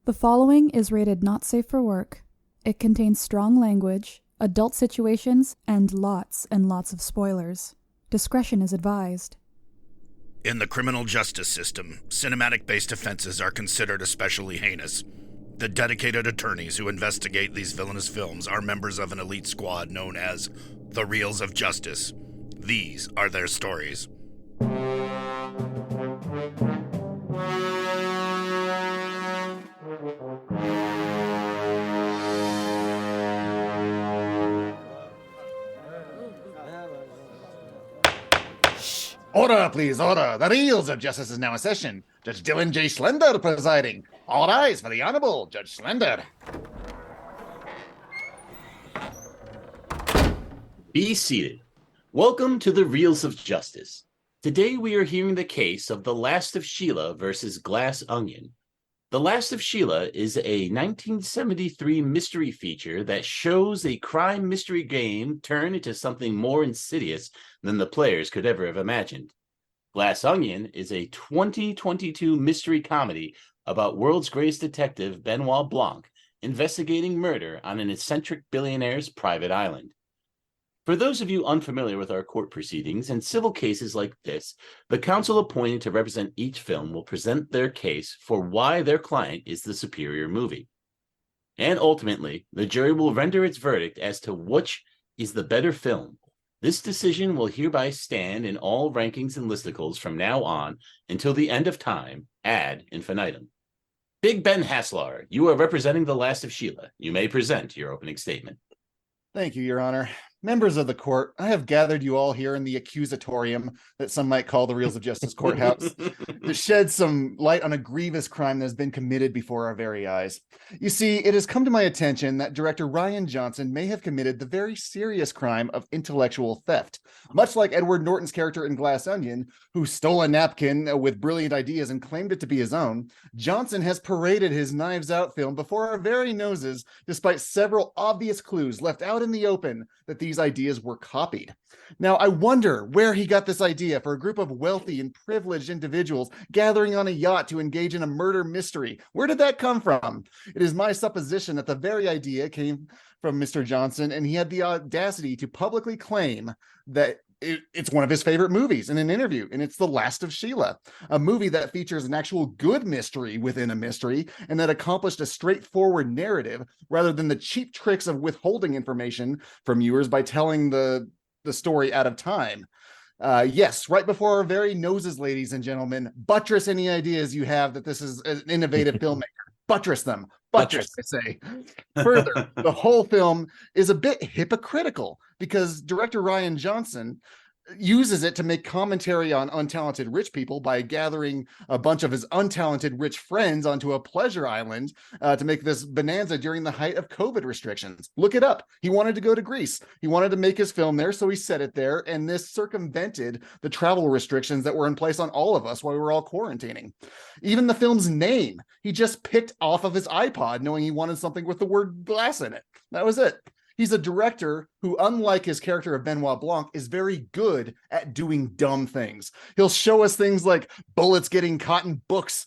The following is rated not safe for work. It contains strong language, adult situations, and lots of spoilers. Discretion is advised. In the criminal justice system, cinematic-based offenses are considered especially heinous. The dedicated attorneys who investigate these villainous films are members of an elite squad known as the Reels of Justice. These are their stories. Order, please, order. The Reels of Justice is now in session. Judge Dylan J. Schlender presiding. All eyes for the Honorable Judge Schlender. Be seated. Welcome to the Reels of Justice. Today we are hearing the case of The Last of Sheila versus Glass Onion. The Last of Sheila is a 1973 mystery feature that shows a crime mystery game turn into something more insidious than the players could ever have imagined. Glass Onion is a 2022 mystery comedy about world's greatest detective Benoit Blanc investigating murder on an eccentric billionaire's private island. For those of you unfamiliar with our court proceedings, in civil cases like this, the counsel appointed to represent each film will present their case for why their client is the superior movie. And ultimately, the jury will render its verdict as to which is the better film. This decision will hereby stand in all rankings and listicles from now on until the end of time, ad infinitum. Big Ben Haslar, you are representing The Last of Sheila. You may present your opening statement. Thank you, Your Honor. Members of the court, I have gathered you all here in the accusatorium that some might call the Reels of Justice courthouse to shed some light on a grievous crime that has been committed before our very eyes. You see, it has come to my attention that director Rian Johnson may have committed the very serious crime of intellectual theft. Much like Edward Norton's character in Glass Onion, who stole a napkin with brilliant ideas and claimed it to be his own, Johnson has paraded his Knives Out film before our very noses, despite several obvious clues left out in the open that these ideas were copied. Now, I wonder where he got this idea for a group of wealthy and privileged individuals gathering on a yacht to engage in a murder mystery. Where did that come from? It is my supposition that the very idea came from Mr. Johnson, and he had the audacity to publicly claim that it's one of his favorite movies in an interview, and it's The Last of Sheila, a movie that features an actual good mystery within a mystery and that accomplished a straightforward narrative rather than the cheap tricks of withholding information from viewers by telling the story out of time. Yes, right before our very noses, ladies and gentlemen, buttress any ideas you have that this is an innovative filmmaker. Buttress them. Buttress, I say. Further, the whole film is a bit hypocritical because director Rian Johnson uses it to make commentary on untalented rich people by gathering a bunch of his untalented rich friends onto a pleasure island to make this bonanza during the height of COVID restrictions. Look it up. He wanted to go to Greece. He wanted to make his film there, so he set it there, and this circumvented the travel restrictions that were in place on all of us while we were all quarantining. Even the film's name, he just picked off of his iPod, knowing he wanted something with the word glass in it. That was it. He's a director who, unlike his character of Benoit Blanc, is very good at doing dumb things. He'll show us things like bullets getting caught in books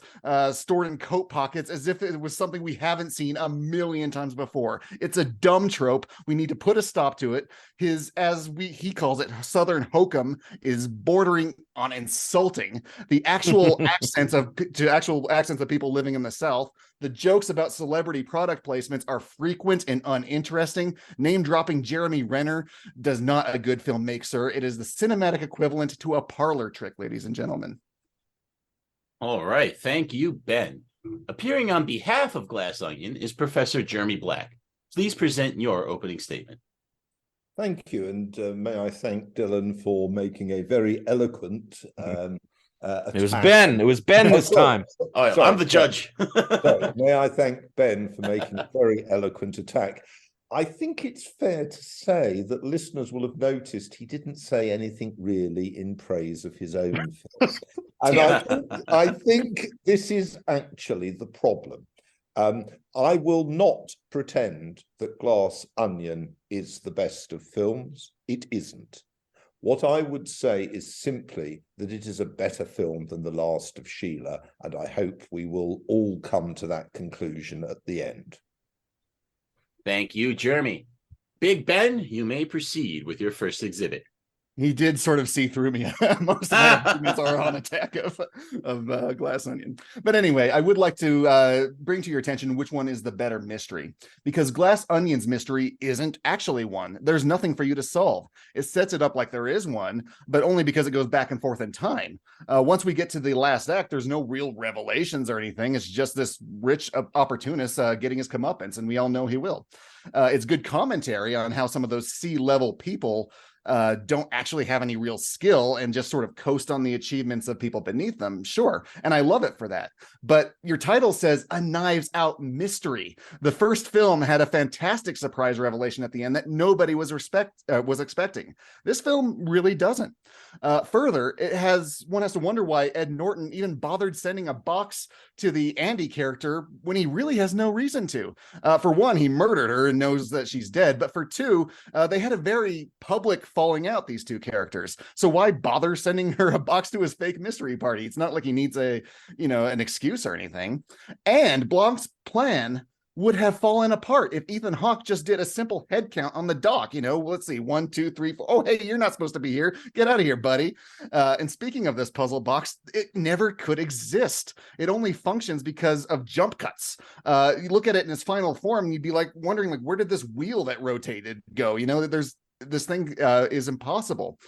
stored in coat pockets as if it was something we haven't seen a million times before. It's a dumb trope. We need to put a stop to it. His, he calls it, Southern hokum is bordering on insulting. The actual accents of people living in the South. The jokes about celebrity product placements are frequent and uninteresting. Name-dropping Jeremy Renner does not a good film make, sir. It is the cinematic equivalent to a parlor trick, ladies and gentlemen. All right. Thank you, Ben. Appearing on behalf of Glass Onion is Professor Jeremy Black. Please present your opening statement. Thank you, and may I thank Dylan for making a very eloquent It was Ben. It was Ben this time. Oh, sorry, I'm the judge. Sorry. May I thank Ben for making a very eloquent attack. I think it's fair to say that listeners will have noticed he didn't say anything really in praise of his own film. And I think this is actually the problem. I will not pretend that Glass Onion is the best of films. It isn't. What I would say is simply that it is a better film than The Last of Sheila, and I hope we will all come to that conclusion at the end. Thank you, Jeremy. Big Ben, you may proceed with your first exhibit. He did sort of see through me. Most of my arguments are on Attack of Glass Onion. But anyway, I would like to bring to your attention which one is the better mystery, because Glass Onion's mystery isn't actually one. There's nothing for you to solve. It sets it up like there is one, but only because it goes back and forth in time. Once we get to the last act, there's no real revelations or anything. It's just this rich opportunist getting his comeuppance, and we all know he will. It's good commentary on how some of those C-level people don't actually have any real skill and just sort of coast on the achievements of people beneath them. Sure. And I love it for that. But your title says a Knives Out mystery. The first film had a fantastic surprise revelation at the end that nobody was expecting. This film really doesn't. Further, one has to wonder why Ed Norton even bothered sending a box to the Andy character when he really has no reason to. For one, he murdered her and knows that she's dead. But for two, they had a very public falling out, these two characters. So why bother sending her a box to his fake mystery party? It's not like he needs an excuse or anything. And Blanc's plan would have fallen apart if Ethan Hawke just did a simple head count on the dock. Let's see, 1, 2, 3, 4. Oh, hey, you're not supposed to be here. Get out of here, buddy. And speaking of this puzzle box, it never could exist. It only functions because of jump cuts. You look at it in its final form, and you'd be wondering, where did this wheel that rotated go? This thing is impossible.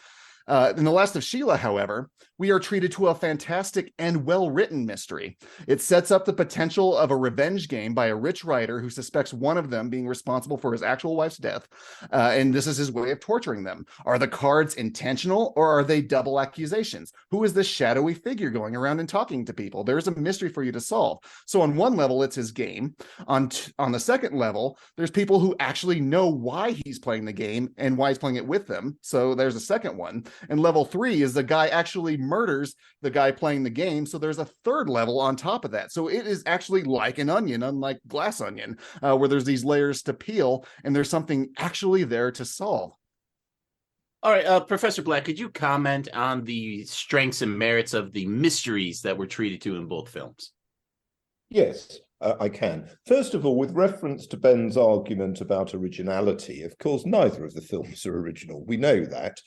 In The Last of Sheila, however, we are treated to a fantastic and well-written mystery. It sets up the potential of a revenge game by a rich writer who suspects one of them being responsible for his actual wife's death, and this is his way of torturing them. Are the cards intentional, or are they double accusations? Who is this shadowy figure going around and talking to people? There's a mystery for you to solve. So on one level, it's his game. On the second level, there's people who actually know why he's playing the game and why he's playing it with them. So there's a second one. And level 3 is the guy actually murders the guy playing the game. So there's a third level on top of that. So it is actually like an onion, unlike Glass Onion, where there's these layers to peel and there's something actually there to solve. All right, Professor Black, could you comment on the strengths and merits of the mysteries that were treated to in both films? Yes, I can. First of all, with reference to Ben's argument about originality, of course, neither of the films are original. We know that.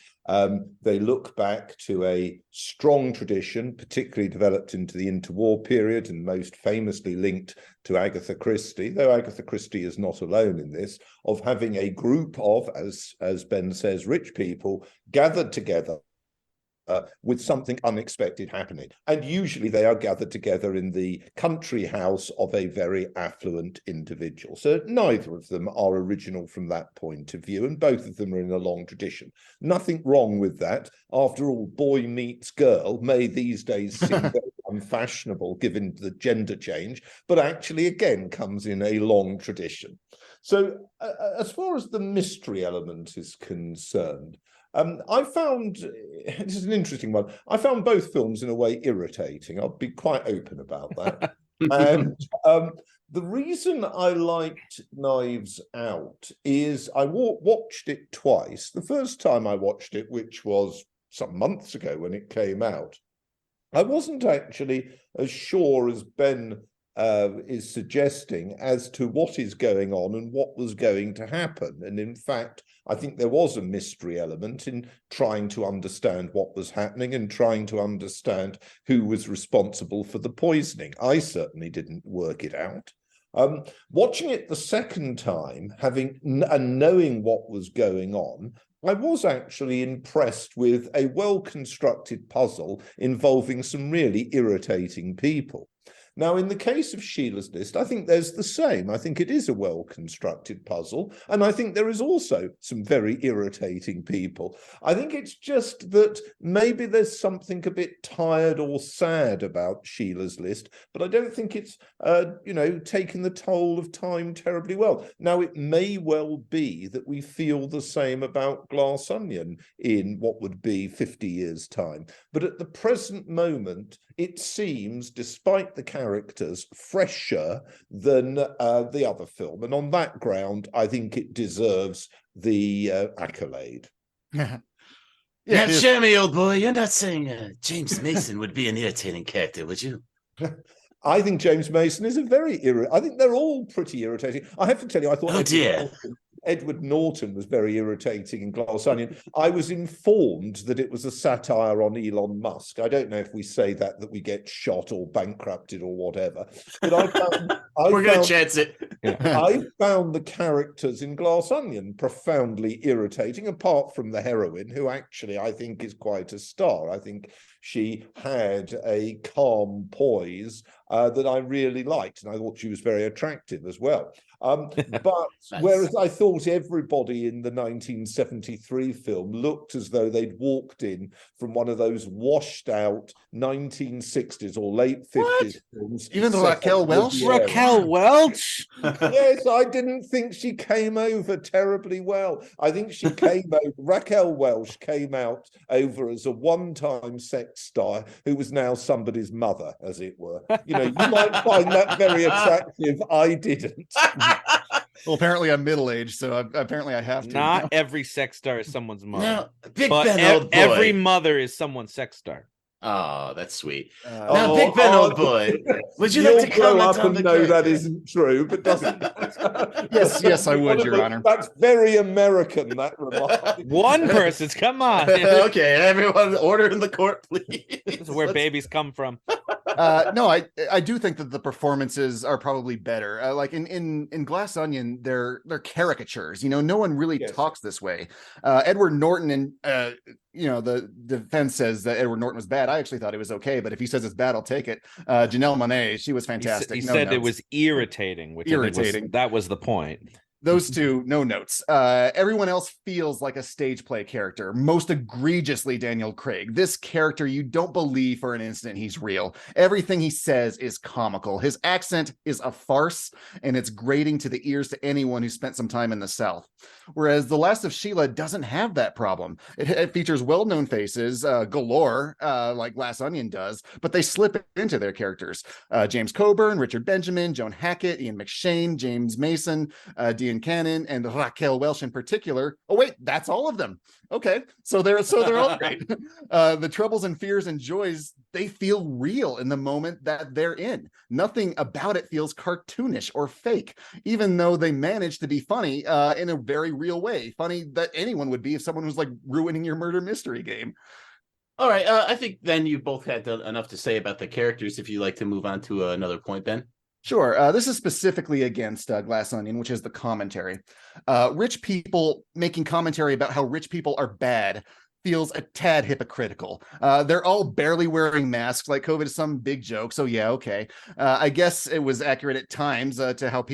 They look back to a strong tradition, particularly developed into the interwar period and most famously linked to Agatha Christie, though Agatha Christie is not alone in this, of having a group of, as Ben says, rich people gathered together with something unexpected happening. And usually they are gathered together in the country house of a very affluent individual. So neither of them are original from that point of view, and both of them are in a long tradition. Nothing wrong with that. After all, boy meets girl may these days seem very unfashionable given the gender change, but actually again comes in a long tradition. So as far as the mystery element is concerned, I found, this is an interesting one, I found both films in a way irritating. I'll be quite open about that. And the reason I liked Knives Out is I watched it twice. The first time I watched it, which was some months ago when it came out, I wasn't actually as sure as Ben is suggesting as to what is going on and what was going to happen. And in fact, I think there was a mystery element in trying to understand what was happening and trying to understand who was responsible for the poisoning. I certainly didn't work it out. Watching it the second time, and knowing what was going on, I was actually impressed with a well-constructed puzzle involving some really irritating people. Now, in the case of Sheila's List, I think there's the same. I think it is a well-constructed puzzle, and I think there is also some very irritating people. I think it's just that maybe there's something a bit tired or sad about Sheila's List, but I don't think it's, taken the toll of time terribly well. Now, it may well be that we feel the same about Glass Onion in what would be 50 years' time, but at the present moment, it seems, despite the characters, fresher than the other film. And on that ground, I think it deserves the accolade. Now, Jeremy, old boy, you're not saying James Mason would be an irritating character, would you? I think James Mason is a very I think they're all pretty irritating. I have to tell you, I thought Edward Norton was very irritating in Glass Onion. I was informed that it was a satire on Elon Musk. I don't know if we say that we get shot or bankrupted or whatever. But we're going to chance it. I found the characters in Glass Onion profoundly irritating, apart from the heroine, who actually I think is quite a star. I think she had a calm poise that I really liked, and I thought she was very attractive as well. But whereas I thought everybody in the 1973 film looked as though they'd walked in from one of those washed out 1960s or late 50s films. Even Raquel Welch? Raquel Welch? Yes, I didn't think she came over terribly well. I think she Raquel Welch came out over as a one-time sex star who was now somebody's mother, as it were. You know, you might find that very attractive. I didn't. Well, apparently I'm middle-aged, so apparently I have to. Not every sex star is someone's mother. No, Big Ben, old boy. Every mother is someone's sex star. Oh, that's sweet. Now, Big Ben, old boy, would you like to comment on the No, that isn't true, but doesn't. Yes, I would, Your Honor. That's very American, that remark. One person's, come on. Okay, everyone, order in the court, please. This is where babies come from. No, I do think that the performances are probably better. Like in Glass Onion, they're caricatures. You know, no one really talks this way. Edward Norton and the defense says that Edward Norton was bad. I actually thought it was okay, but if he says it's bad, I'll take it. Janelle Monáe, she was fantastic. He said it was irritating, which that was the point. Those two, no notes. Everyone else feels like a stage play character, most egregiously Daniel Craig. This character, you don't believe for an instant he's real. Everything he says is comical. His accent is a farce, and it's grating to the ears to anyone who spent some time in the South. Whereas The Last of Sheila doesn't have that problem. It features well-known faces, galore, like Glass Onion does, but they slip into their characters. James Coburn, Richard Benjamin, Joan Hackett, Ian McShane, James Mason, Dean Cannon, and Raquel Welch in particular. Oh wait, that's all of them. Okay, so they're all great. The troubles and fears and joys, they feel real in the moment that they're in. Nothing about it feels cartoonish or fake, even though they manage to be funny in a very real way. Funny that anyone would be if someone was like ruining your murder mystery game. All right, I think then you both had enough to say about the characters. If you'd like to move on to another point, Ben. Sure. This is specifically against Glass Onion, which is the commentary. Rich people making commentary about how rich people are bad feels a tad hypocritical. They're all barely wearing masks, like COVID is some big joke. So yeah, okay. I guess it was accurate at times to how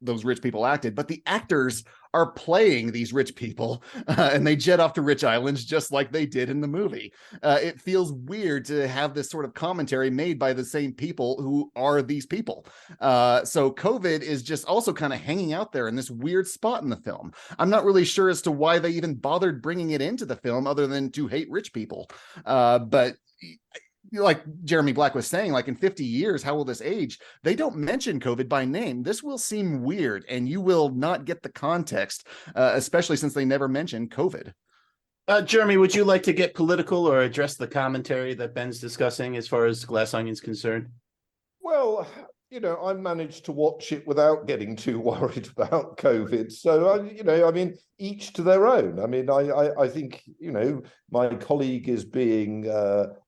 those rich people acted, but the actors are playing these rich people and they jet off to rich islands just like they did in the movie. It feels weird to have this sort of commentary made by the same people who are these people. So COVID is just also kind of hanging out there in this weird spot in the film. I'm not really sure as to why they even bothered bringing it into the film other than to hate rich people. But like Jeremy Black was saying, like in 50 years, how will this age? They don't mention COVID by name. This will seem weird and you will not get the context, especially since they never mention COVID. Jeremy, would you like to get political or address the commentary that Ben's discussing as far as Glass Onion's concerned? Well, you know, I managed to watch it without getting too worried about COVID. So, I mean, each to their own. I mean, I think, my colleague is being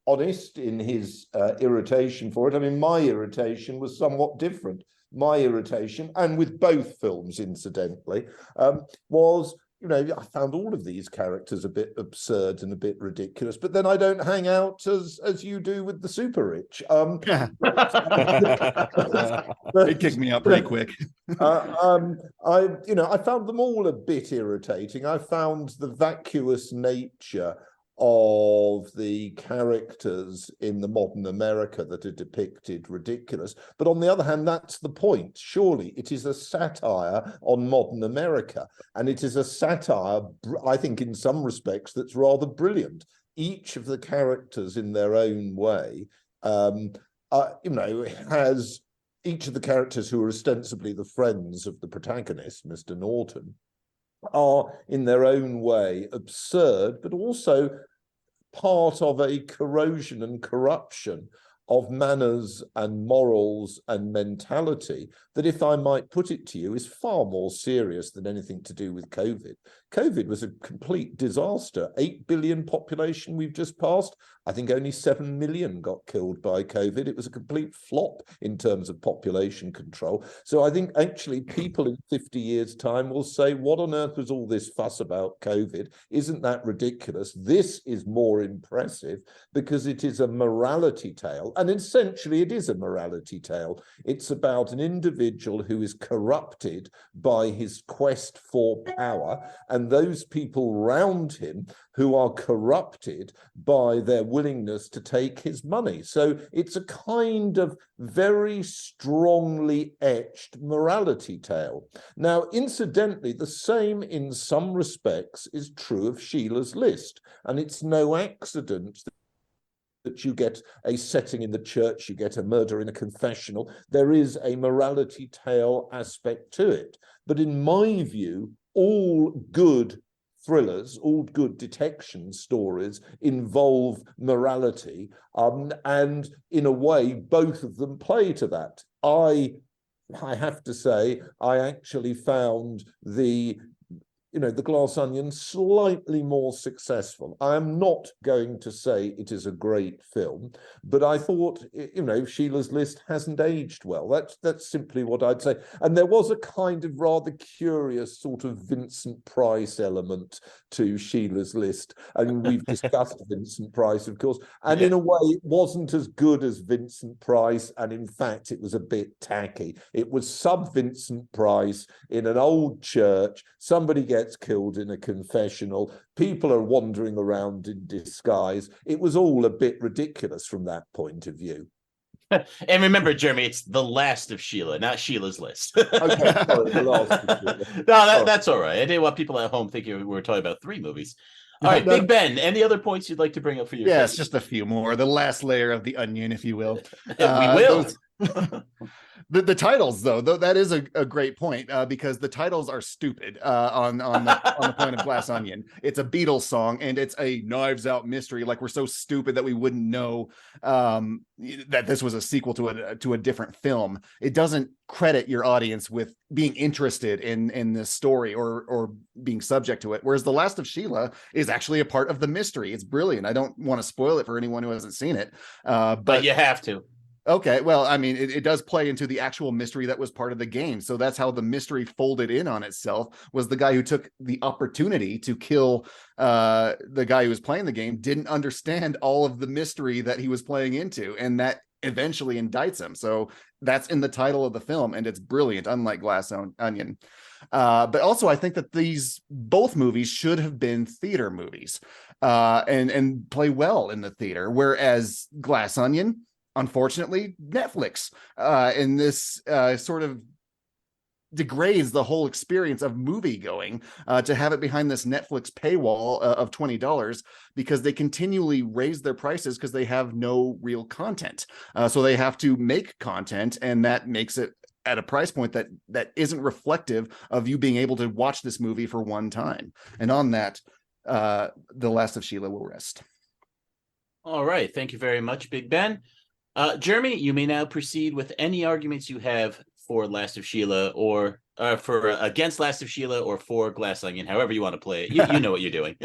honest in his irritation for it. I mean, my irritation was somewhat different. My irritation, and with both films, incidentally, was... I found all of these characters a bit absurd and a bit ridiculous, but then I don't hang out as you do with the super rich. They kicked me out pretty quick. I found them all a bit irritating. I found the vacuous nature of the characters in the modern America that are depicted ridiculous. But on the other hand, that's the point. Surely it is a satire on modern America. And it is a satire, I think, in some respects, that's rather brilliant. Each of the characters in their own way, has each of the characters who are ostensibly the friends of the protagonist, Mr. Norton, are in their own way absurd, but also part of a corrosion and corruption of manners and morals and mentality that, if I might put it to you, is far more serious than anything to do with COVID. COVID was a complete disaster. 8 billion population we've just passed. I think only 7 million got killed by COVID. It was a complete flop in terms of population control. So I think actually people in 50 years' time will say, what on earth was all this fuss about COVID? Isn't that ridiculous? This is more impressive because it is a morality tale. And essentially it is a morality tale. It's about an individual who is corrupted by his quest for power, and those people round him who are corrupted by their willingness to take his money. So it's a kind of very strongly etched morality tale. Now, incidentally, the same in some respects is true of Sheila's List, and it's no accident that you get a setting in the church, you get a murder in a confessional. There is a morality tale aspect to it. But in my view, all good thrillers, all good detection stories involve morality, and in a way, both of them play to that. I have to say, I actually found the Glass Onion slightly more successful. I am not going to say it is a great film, but I thought, Sheila's List hasn't aged well. That's simply what I'd say. And there was a kind of rather curious sort of Vincent Price element to Sheila's List. I mean, we've discussed Vincent Price, of course, and in a way it wasn't as good as Vincent Price, and in fact it was a bit tacky. It was sub-Vincent Price in an old church. Somebody gets killed in a confessional. People are wandering around in disguise. It was all a bit ridiculous from that point of view. And remember, Jeremy, it's The Last of Sheila, not Sheila's List. Okay, sorry, The Last of Sheila. No, that's all right. I didn't want people at home thinking we were talking about 3 movies. All right, Big Ben, any other points you'd like to bring up for your Yes, just a few more. The last layer of the onion, if you will. We will. The titles, though, that is a great point, because the titles are stupid on the point of Glass Onion. It's a Beatles song, and it's a Knives Out mystery. Like, we're so stupid that we wouldn't know that this was a sequel to a different film. It doesn't credit your audience with being interested in this story or being subject to it. Whereas The Last of Sheila is actually a part of the mystery. It's brilliant. I don't want to spoil it for anyone who hasn't seen it, but you have to. Okay, well, I mean, it does play into the actual mystery that was part of the game. So that's how the mystery folded in on itself, was the guy who took the opportunity to kill the guy who was playing the game didn't understand all of the mystery that he was playing into, and that eventually indicts him. So that's in the title of the film, and it's brilliant, unlike Glass Onion. But also, I think that both movies should have been theater movies and play well in the theater, whereas Glass Onion, unfortunately, Netflix in this sort of degrades the whole experience of movie going to have it behind this Netflix paywall of $20, because they continually raise their prices because they have no real content. So they have to make content, and that makes it at a price point that isn't reflective of you being able to watch this movie for one time. And on that, The Last of Sheila will rest. All right. Thank you very much, Big Ben. Jeremy, you may now proceed with any arguments you have for Last of Sheila, or for against Last of Sheila, or for Glass Onion, however you want to play it. You know what you're doing.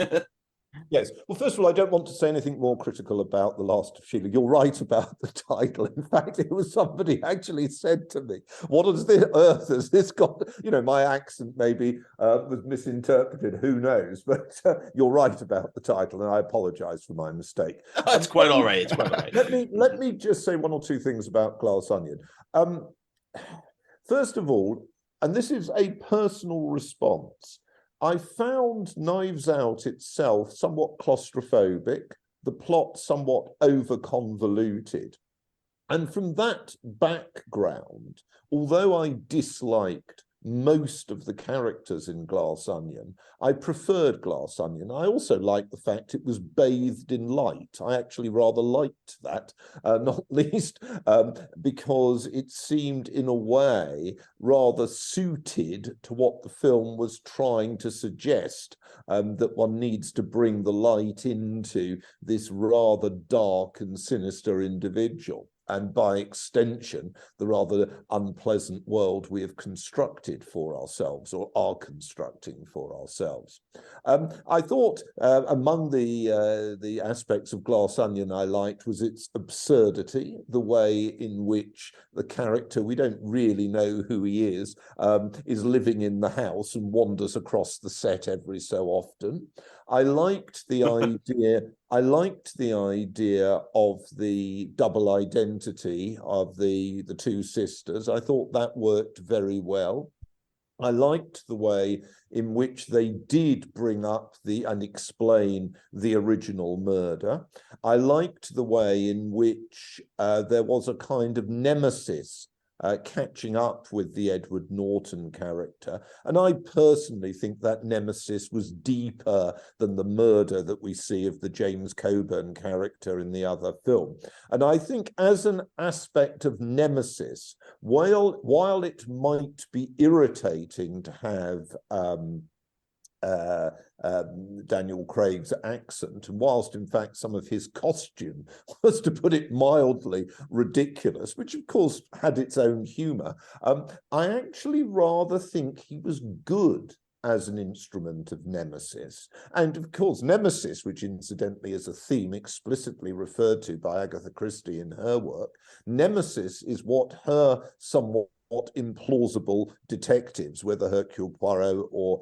Yes. Well, first of all, I don't want to say anything more critical about The Last of Sheila. You're right about the title. In fact, it was somebody actually said to me, what on earth has this got? My accent maybe was misinterpreted. Who knows? But you're right about the title, and I apologize for my mistake. It's quite all right. It's quite all right. Let me just say one or two things about Glass Onion. First of all, and this is a personal response, I found Knives Out itself somewhat claustrophobic, the plot somewhat over-convoluted. And from that background, although I disliked most of the characters in Glass Onion. I preferred Glass Onion. I also liked the fact it was bathed in light. I actually rather liked that, not least because it seemed in a way rather suited to what the film was trying to suggest, that one needs to bring the light into this rather dark and sinister individual, and by extension, the rather unpleasant world we have constructed for ourselves, or are constructing for ourselves. I thought among the aspects of Glass Onion I liked was its absurdity, the way in which the character, we don't really know who he is living in the house and wanders across the set every so often. I liked the idea. I liked the idea of the double identity of the two sisters. I thought that worked very well. I liked the way in which they did bring up and explain the original murder. I liked the way in which there was a kind of nemesis catching up with the Edward Norton character. And I personally think that nemesis was deeper than the murder that we see of the James Coburn character in the other film. And I think as an aspect of nemesis, while it might be irritating to have Daniel Craig's accent, and whilst in fact some of his costume was, to put it mildly, ridiculous, which of course had its own humour, I actually rather think he was good as an instrument of nemesis. And of course, nemesis, which incidentally is a theme explicitly referred to by Agatha Christie in her work, nemesis is what her somewhat implausible detectives, whether Hercule Poirot or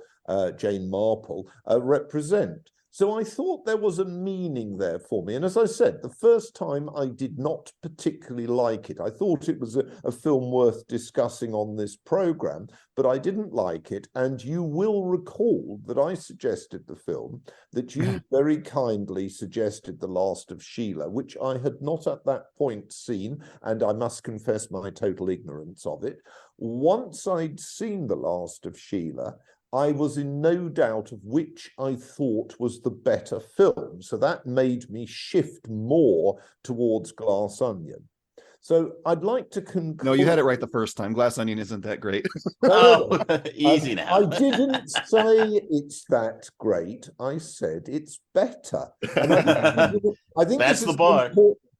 Jane Marple, represent. So I thought there was a meaning there for me. And as I said, the first time I did not particularly like it. I thought it was a film worth discussing on this programme, but I didn't like it. And you will recall that I suggested the film, that you very kindly suggested The Last of Sheila, which I had not at that point seen, and I must confess my total ignorance of it. Once I'd seen The Last of Sheila, I was in no doubt of which I thought was the better film. So that made me shift more towards Glass Onion. So I'd like to conclude. No, you had it right the first time. Glass Onion isn't that great. Easy now. I didn't say it's that great. I said it's better. And I think That's this the is bar.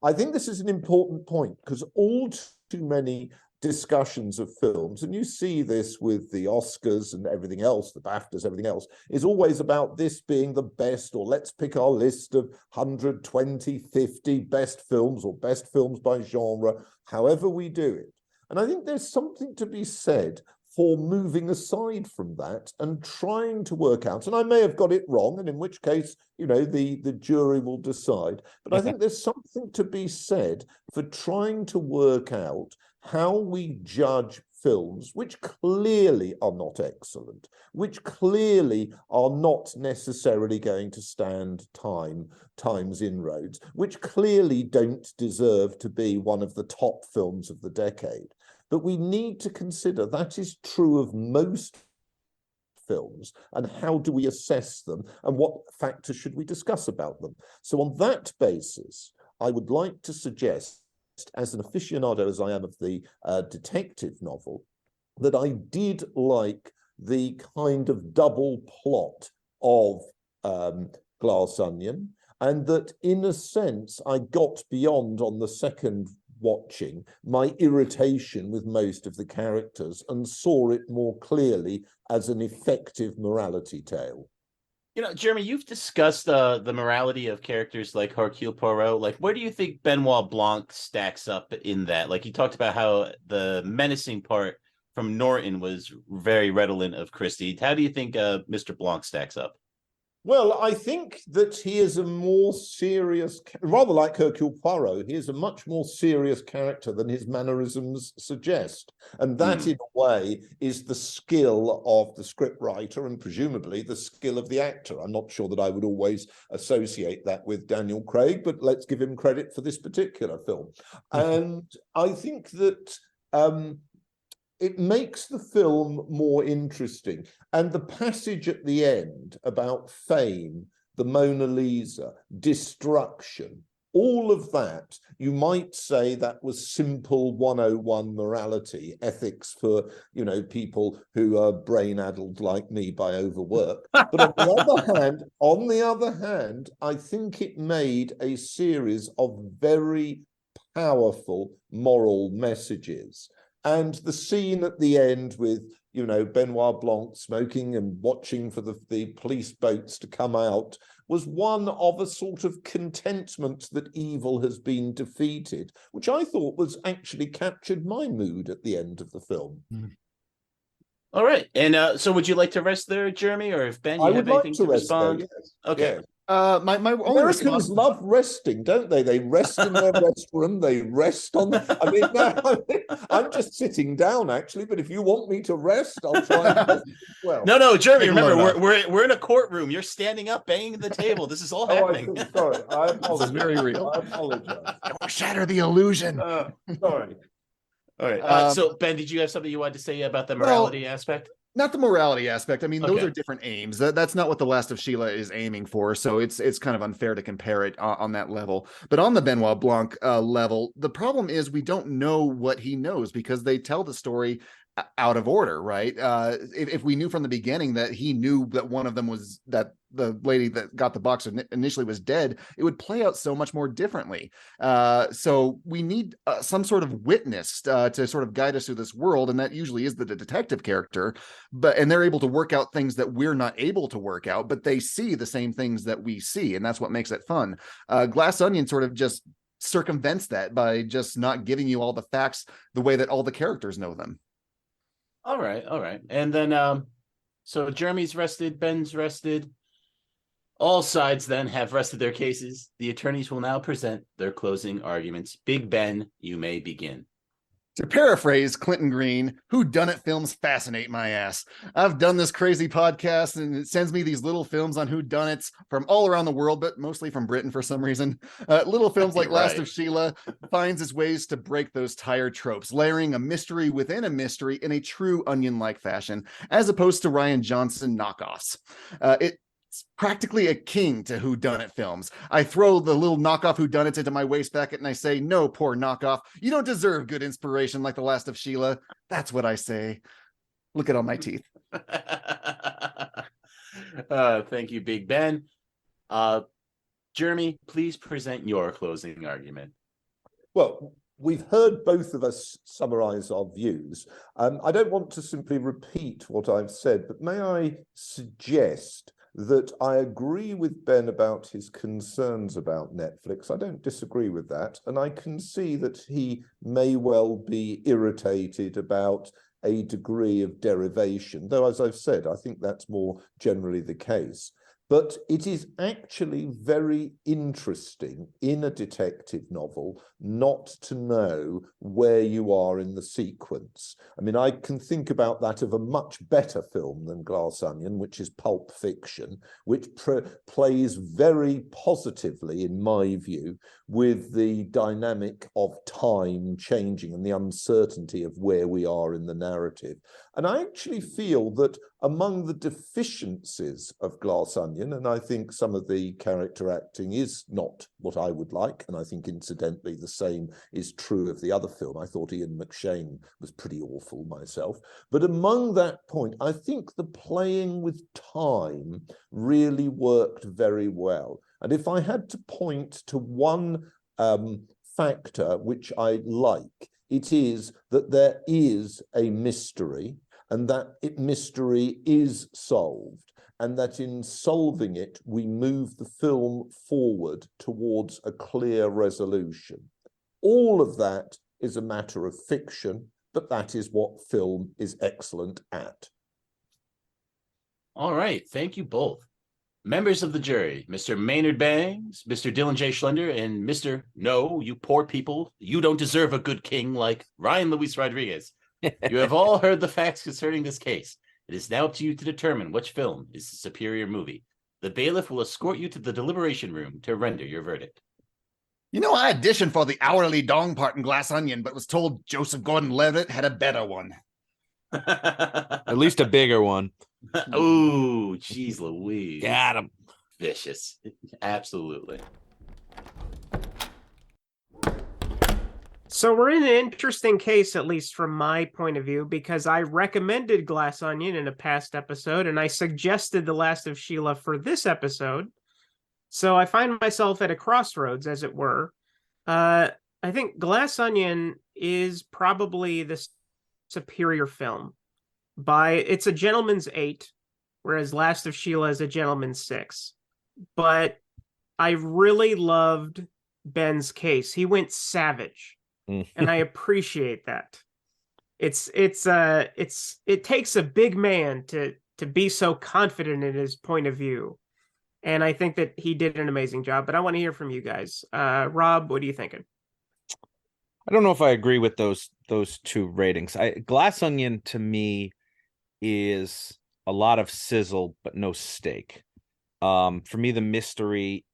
I think this is an important point, because all too many discussions of films, and you see this with the Oscars and everything else, the BAFTAs, everything else, is always about this being the best, or let's pick our list of 120, 50 best films, or best films by genre, however we do it. And I think there's something to be said for moving aside from that and trying to work out, and I may have got it wrong, and in which case, you know, the jury will decide, but I think there's something to be said for trying to work out how we judge films which clearly are not excellent, which clearly are not necessarily going to stand time's inroads, which clearly don't deserve to be one of the top films of the decade. But we need to consider that is true of most films, and how do we assess them, and what factors should we discuss about them? So on that basis, I would like to suggest, as an aficionado as I am of the detective novel, that I did like the kind of double plot of Glass Onion, and that in a sense I got beyond, on the second watching, my irritation with most of the characters and saw it more clearly as an effective morality tale. You know, Jeremy, you've discussed the morality of characters like Hercule Poirot. Like, where do you think Benoit Blanc stacks up in that? Like, you talked about how the menacing part from Norton was very redolent of Christie. How do you think Mr. Blanc stacks up? Well, I think that he is a more serious, rather like Hercule Poirot, he is a much more serious character than his mannerisms suggest. And that, in a way, is the skill of the scriptwriter and presumably the skill of the actor. I'm not sure that I would always associate that with Daniel Craig, but let's give him credit for this particular film. And I think that it makes the film more interesting. And the passage at the end about fame, the Mona Lisa, destruction, all of that, you might say that was simple 101 morality, ethics for, people who are brain-addled like me by overwork. But on the other hand, I think it made a series of very powerful moral messages. And the scene at the end with, Benoit Blanc smoking and watching for the police boats to come out was one of a sort of contentment that evil has been defeated, which I thought was actually captured my mood at the end of the film. All right. And so would you like to rest there, Jeremy, or if Ben, you have anything to respond? There, yes. Okay. Yes. My only Americans love resting, don't they? They rest in their restaurant. They rest on. I'm just sitting down actually. But if you want me to rest, I'll try. And rest as well. No, Jeremy. Remember, we're in a courtroom. You're standing up, banging the table. This is all happening. Sorry, I apologize. This is very real. I apologize. Don't shatter the illusion. Sorry. All right. So Ben, did you have something you wanted to say about the morality aspect? Not the morality aspect. I mean, those Okay. are different aims. That's not what The Last of Sheila is aiming for. So it's kind of unfair to compare it on that level. But on the Benoit Blanc level, the problem is we don't know what he knows because they tell the story out of order, right? If we knew from the beginning that he knew that one of them was that the lady that got the box initially was dead, it would play out so much more differently. So we need some sort of witness to sort of guide us through this world, and that usually is the detective character. And they're able to work out things that we're not able to work out, but they see the same things that we see, and that's what makes it fun. Glass Onion sort of just circumvents that by just not giving you all the facts the way that all the characters know them. All right. And then, so Jeremy's rested, Ben's rested. All sides then have rested their cases. The attorneys will now present their closing arguments. Big Ben, you may begin. To paraphrase Clinton Green, whodunit films fascinate my ass. I've done this crazy podcast and it sends me these little films on whodunits from all around the world, but mostly from Britain for some reason. Little films like Last of Sheila finds its ways to break those tired tropes, layering a mystery within a mystery in a true Onion-like fashion, as opposed to Rian Johnson knockoffs. It's practically a king to whodunit films. I throw the little knockoff whodunits into my waistband and I say, no, poor knockoff. You don't deserve good inspiration like The Last of Sheila. That's what I say. Look at all my teeth. Thank you, Big Ben. Jeremy, please present your closing argument. Well, we've heard both of us summarize our views. I don't want to simply repeat what I've said, but may I suggest that I agree with Ben about his concerns about Netflix. I don't disagree with that. And I can see that he may well be irritated about a degree of derivation, though, as I've said, I think that's more generally the case. But it is actually very interesting in a detective novel not to know where you are in the sequence. I mean, I can think about that of a much better film than Glass Onion, which is Pulp Fiction, which plays very positively, in my view, with the dynamic of time changing and the uncertainty of where we are in the narrative. And I actually feel that among the deficiencies of Glass Onion, and I think some of the character acting is not what I would like, and I think incidentally the same is true of the other film. I thought Ian McShane was pretty awful myself. But among that point, I think the playing with time really worked very well. And if I had to point to one factor which I like, it is that there is a mystery, and that mystery is solved, and that in solving it, we move the film forward towards a clear resolution. All of that is a matter of fiction, but that is what film is excellent at. All right, thank you both. Members of the jury, Mr. Maynard Bangs, Mr. Dylan J. Schlender, and Mr. No, you poor people, you don't deserve a good king like Ryan Luis Rodriguez. You have all heard the facts concerning this case. It is now up to you to determine which film is the superior movie. The bailiff will escort you to the deliberation room to render your verdict. You know, I auditioned for the hourly dong part in Glass Onion, but was told Joseph Gordon-Levitt had a better one. At least a bigger one. Ooh, jeez Louise. Got him. Vicious. Absolutely. So we're in an interesting case, at least from my point of view, because I recommended Glass Onion in a past episode, and I suggested The Last of Sheila for this episode. So I find myself at a crossroads, as it were. I think Glass Onion is probably the superior film. It's a gentleman's 8, whereas Last of Sheila is a gentleman's 6. But I really loved Ben's case. He went savage. And I appreciate that. It takes a big man to be so confident in his point of view. And I think that he did an amazing job, but I want to hear from you guys. Rob, what are you thinking? I don't know if I agree with those two ratings. Glass Onion to me is a lot of sizzle but no steak. For me, the mystery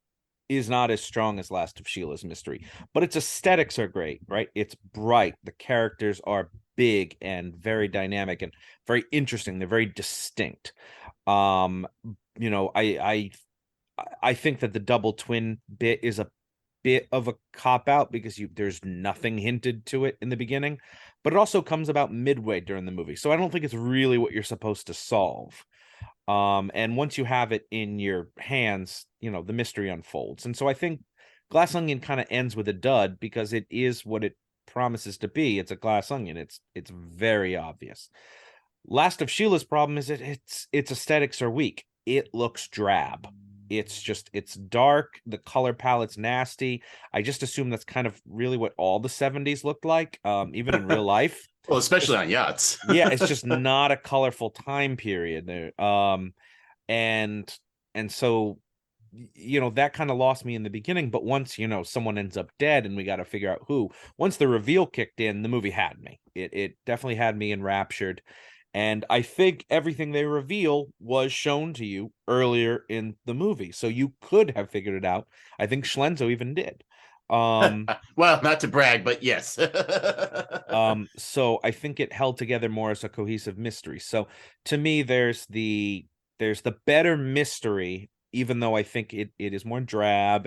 is not as strong as Last of Sheila's mystery, but its aesthetics are great, right? It's bright. The characters are big and very dynamic and very interesting. They're very distinct. I think that the double twin bit is a bit of a cop-out because there's nothing hinted to it in the beginning, but it also comes about midway during the movie. So I don't think it's really what you're supposed to solve. And once you have it in your hands, the mystery unfolds. And so I think Glass Onion kind of ends with a dud because it is what it promises to be. It's a glass onion. It's very obvious. Last of Sheila's problem is its aesthetics are weak. It looks drab. It's dark. The color palette's nasty. I just assume that's kind of really what all the 70s looked like, even in real life. Well, especially on yachts. Yeah, it's just not a colorful time period there. And so, that kind of lost me in the beginning. But once, someone ends up dead and we got to figure out who, once the reveal kicked in, the movie had me. It definitely had me enraptured. And I think everything they reveal was shown to you earlier in the movie. So you could have figured it out. I think Schlender even did. Well, not to brag, but yes. So I think it held together more as a cohesive mystery. So to me, there's the better mystery, even though I think it is more drab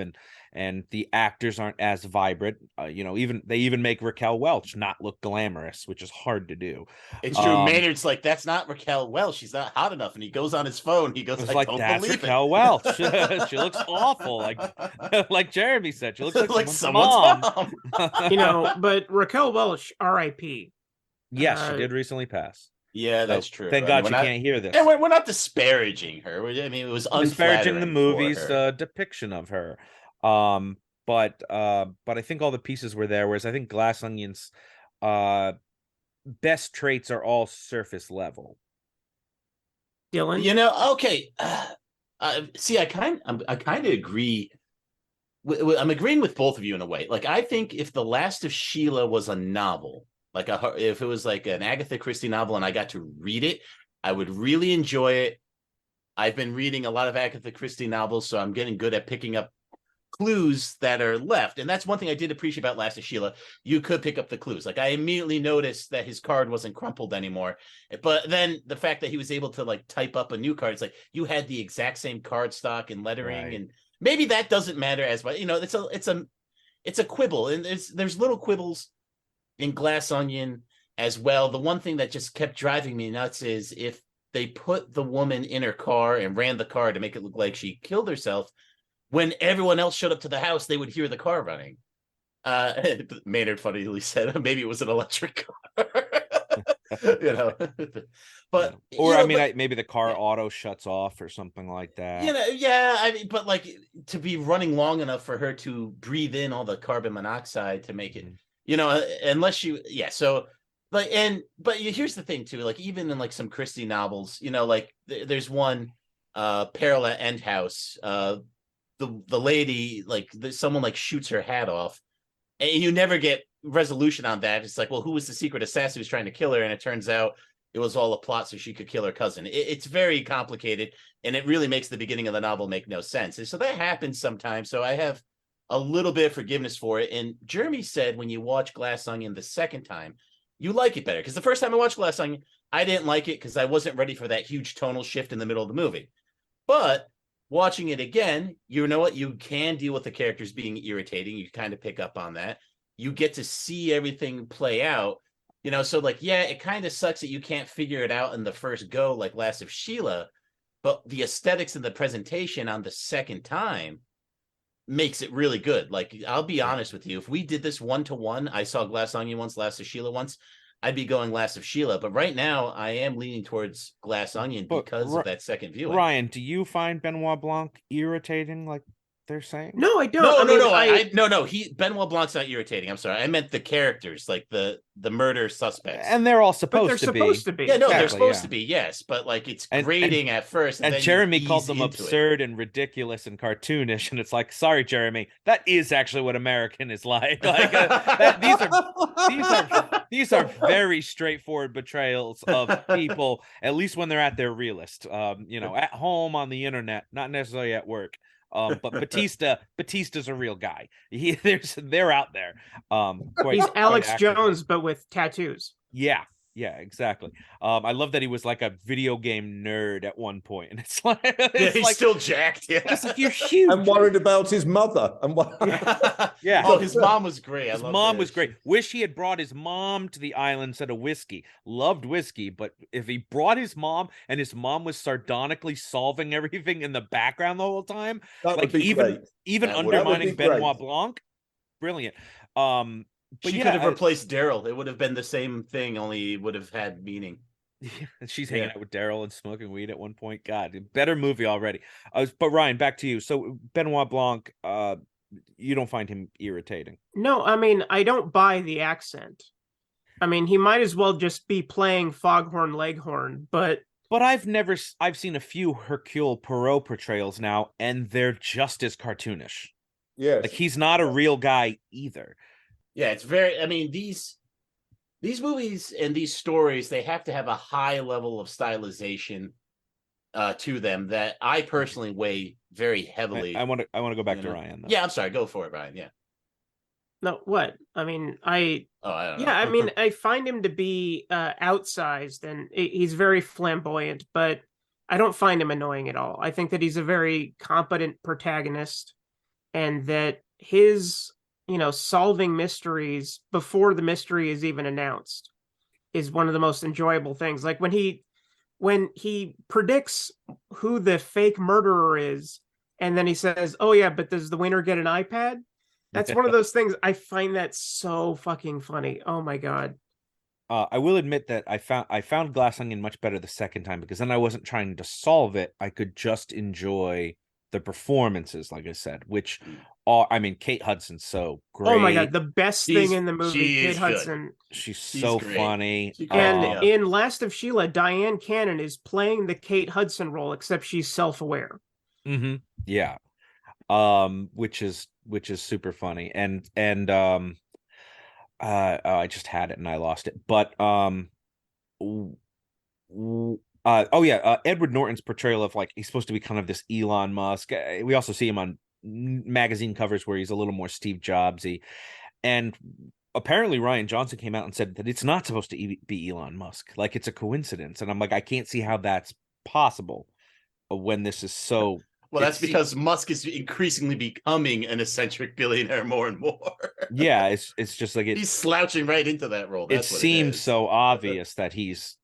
and the actors aren't as vibrant. They even make Raquel Welch not look glamorous, which is hard to do. It's true. Maynard's like, that's not Raquel Welch. She's not hot enough. And he goes on his phone. He goes, I don't that's believe Raquel it. Welch. She looks awful. Like Jeremy said, she looks like someone's mom. But Raquel Welch, R.I.P. Yes, she did recently pass. Yeah, that's true. Thank God can't hear this. And we're not disparaging her. It was disparaging the movie's depiction of her. But I think all the pieces were there. Whereas I think Glass Onion's best traits are all surface level. Dylan, okay. See, I kind of agree. I'm agreeing with both of you in a way. Like, I think if The Last of Sheila was a novel, if it was like an Agatha Christie novel and I got to read it, I would really enjoy it. I've been reading a lot of Agatha Christie novels, so I'm getting good at picking up clues that are left. And that's one thing I did appreciate about Last of Sheila. You could pick up the clues. Like, I immediately noticed that his card wasn't crumpled anymore. But then the fact that he was able to type up a new card, it's like you had the exact same card stock and lettering. Right. And maybe that doesn't matter as well. It's a quibble. And there's little quibbles in Glass Onion as well. The one thing that just kept driving me nuts is if they put the woman in her car and ran the car to make it look like she killed herself, when everyone else showed up to the house, they would hear the car running. Maynard funnily said, maybe it was an electric car. But maybe the car auto shuts off or something like that. But to be running long enough for her to breathe in all the carbon monoxide to make it, unless you, so but here's the thing too, even in some Christie novels, there's one Peril at End House, the lady, someone shoots her hat off and you never get resolution on that. It's who was the secret assassin who's trying to kill her? And it turns out it was all a plot so she could kill her cousin. It's very complicated and it really makes the beginning of the novel make no sense. And so that happens sometimes. So I have a little bit of forgiveness for it. And Jeremy said when you watch Glass Onion the second time, you like it better. Because the first time I watched Glass Onion, I didn't like it because I wasn't ready for that huge tonal shift in the middle of the movie. But watching it again, you know what? You can deal with the characters being irritating. You kind of pick up on that. You get to see everything play out. So like, yeah, it kind of sucks that you can't figure it out in the first go, like Last of Sheila, but the aesthetics and the presentation on the second time makes it really good. Like, I'll be honest with you, if we did this 1-to-1, I saw Glass Onion once, Last of Sheila once, I'd be going Last of Sheila. But right now, I am leaning towards Glass Onion because of that second viewing. Ryan, do you find Benoit Blanc irritating, like they're saying? No, I don't. No. Benoit Blanc's not irritating. I'm sorry. I meant the characters, like the murder suspects, and they're all supposed to be. Yeah, no, they're supposed to be. Yes, but like it's grating at first. And Jeremy called them absurd and ridiculous and cartoonish, and it's like, sorry, Jeremy, that is actually what American is like. These are very straightforward portrayals of people, at least when they're at their realist. At home on the internet, not necessarily at work. But Batista's a real guy. They're out there. He's Alex Jones, but with tattoos. Yeah, exactly. I love that he was like a video game nerd at one point, and it's like he's like, still jacked. Yeah, it's like, you're huge. I'm worried about his mother. Yeah. Oh, his mom was great. His mom was great. Wish he had brought his mom to the island instead of whiskey. Loved whiskey, but if he brought his mom and his mom was sardonically solving everything in the background the whole time, that would be even great. Even undermining Benoit Blanc, brilliant. But she could have replaced Daryl. It would have been the same thing, only it would have had meaning. She's hanging out with Daryl and smoking weed at one point. God, better movie already. But Ryan, back to you. So Benoit Blanc, you don't find him irritating? No, I mean, I don't buy the accent. I mean, he might as well just be playing Foghorn Leghorn, but I've seen a few Hercule Poirot portrayals now, and they're just as cartoonish. Yeah, like he's not a real guy either. Yeah, it's very. I mean, these movies and these stories, they have to have a high level of stylization to them that I personally weigh very heavily. I want to go back to Ryan, though. Yeah, I'm sorry. Go for it, Ryan. Yeah. No, what? I mean, I don't know. Yeah, I mean, I find him to be outsized, and he's very flamboyant, but I don't find him annoying at all. I think that he's a very competent protagonist, and that his solving mysteries before the mystery is even announced is one of the most enjoyable things. Like when he predicts who the fake murderer is, and then he says, "Oh yeah, but does the winner get an iPad?" That's one of those things. I find that so fucking funny. Oh my God. I will admit that I found Glass Onion much better the second time, because then I wasn't trying to solve it. I could just enjoy the performances, like I said, which are, I mean, Kate Hudson's so great. Oh my God, the best thing in the movie, Kate Hudson. She's so great. Funny. And in Last of Sheila, Diane Cannon is playing the Kate Hudson role, except she's self-aware. Mm-hmm. Yeah. Which is super funny. And I just had it and I lost it. But Edward Norton's portrayal of, like, he's supposed to be kind of this Elon Musk. We also see him on magazine covers where he's a little more Steve Jobsy. And apparently Rian Johnson came out and said that it's not supposed to be Elon Musk. Like, it's a coincidence. And I'm like, I can't see how that's possible when this is so... Well, that's because Musk is increasingly becoming an eccentric billionaire more and more. Yeah, it's just like he's slouching right into that role. That's it seems so obvious that he's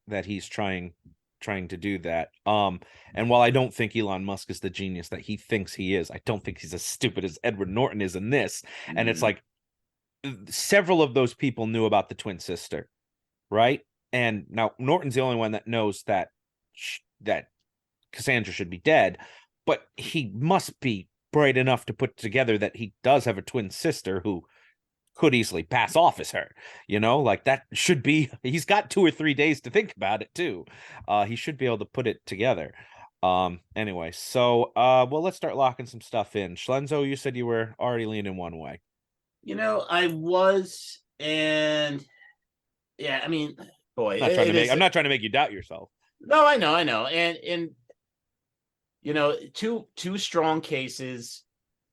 trying to do that. And while I don't think Elon Musk is the genius that he thinks he is, I don't think he's as stupid as Edward Norton is in this. And it's like several of those people knew about the twin sister, right? And now Norton's the only one that knows that Cassandra should be dead. But he must be bright enough to put together that he does have a twin sister who could easily pass off as her. Like, that should be... He's got 2 or 3 days to think about it, too. He should be able to put it together. Anyway, so, let's start locking some stuff in. Schlenzo, you said you were already leaning one way. I was, and... Yeah, I mean, boy... I'm not trying to make you doubt yourself. No, I know. And two strong cases.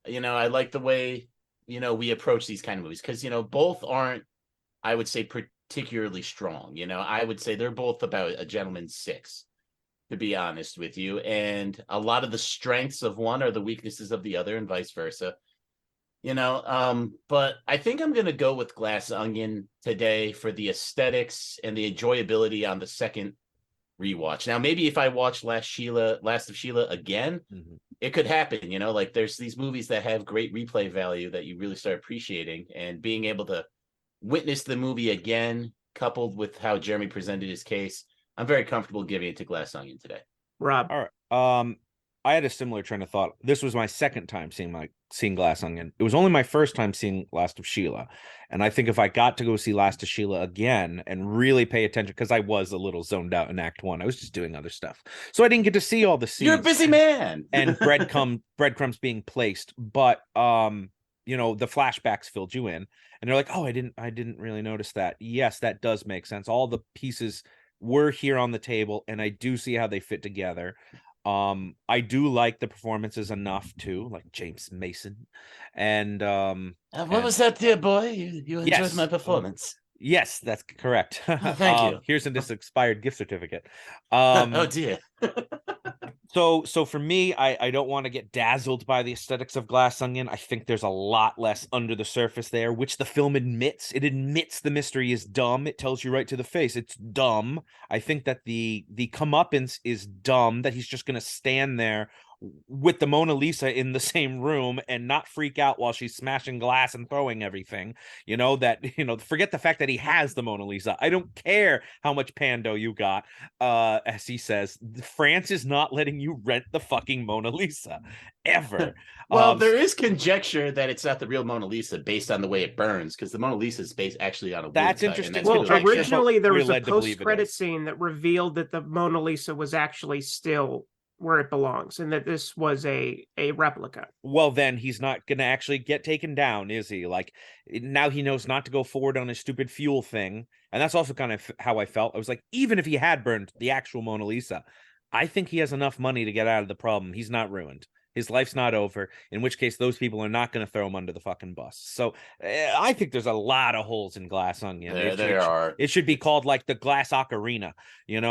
I like the way, we approach these kind of movies, because, both aren't, I would say, particularly strong. I would say they're both about a gentleman's 6, to be honest with you. And a lot of the strengths of one are the weaknesses of the other, and vice versa. But I think I'm going to go with Glass Onion today for the aesthetics and the enjoyability on the second rewatch. Now, maybe if I watch Last of Sheila again, it could happen, like there's these movies that have great replay value that you really start appreciating, and being able to witness the movie again, coupled with how Jeremy presented his case, I'm very comfortable giving it to Glass Onion today. Rob. All right. I had a similar train of thought. This was my second time seeing Glass Onion. It was only my first time seeing Last of Sheila. And I think if I got to go see Last of Sheila again and really pay attention, because I was a little zoned out in Act 1. I was just doing other stuff. So I didn't get to see all the scenes. You're a busy man. And breadcrumbs being placed. But the flashbacks filled you in. And they're like, oh, I didn't really notice that. Yes, that does make sense. All the pieces were here on the table, and I do see how they fit together. I do like the performances enough too, like James Mason, and what was that, dear boy? You enjoyed my performance. Yes, that's correct. Thank you. Here's this expired gift certificate. Oh dear. So for me, I don't want to get dazzled by the aesthetics of Glass Onion. I think there's a lot less under the surface there, which the film admits. It admits the mystery is dumb. It tells you right to the face. It's dumb. I think that the comeuppance is dumb, that he's just going to stand there with the Mona Lisa in the same room and not freak out while she's smashing glass and throwing everything. Forget the fact that he has the Mona Lisa. I don't care how much Pando you got. As he says, France is not letting you rent the fucking Mona Lisa ever. Well, there is conjecture that it's not the real Mona Lisa based on the way it burns, because the Mona Lisa is based actually on a that's wood interesting. Well, originally there was a post-credit scene that revealed that the Mona Lisa was actually still where it belongs, and that this was a replica. Well, then he's not going to actually get taken down, is he? Like, now he knows not to go forward on his stupid fuel thing. And that's also kind of how I felt. I was like, even if he had burned the actual Mona Lisa, I think he has enough money to get out of the problem. He's not ruined. His life's not over, in which case those people are not going to throw him under the fucking bus. So I think there's a lot of holes in Glass Onion. There are. It should be called like the Glass Ocarina, and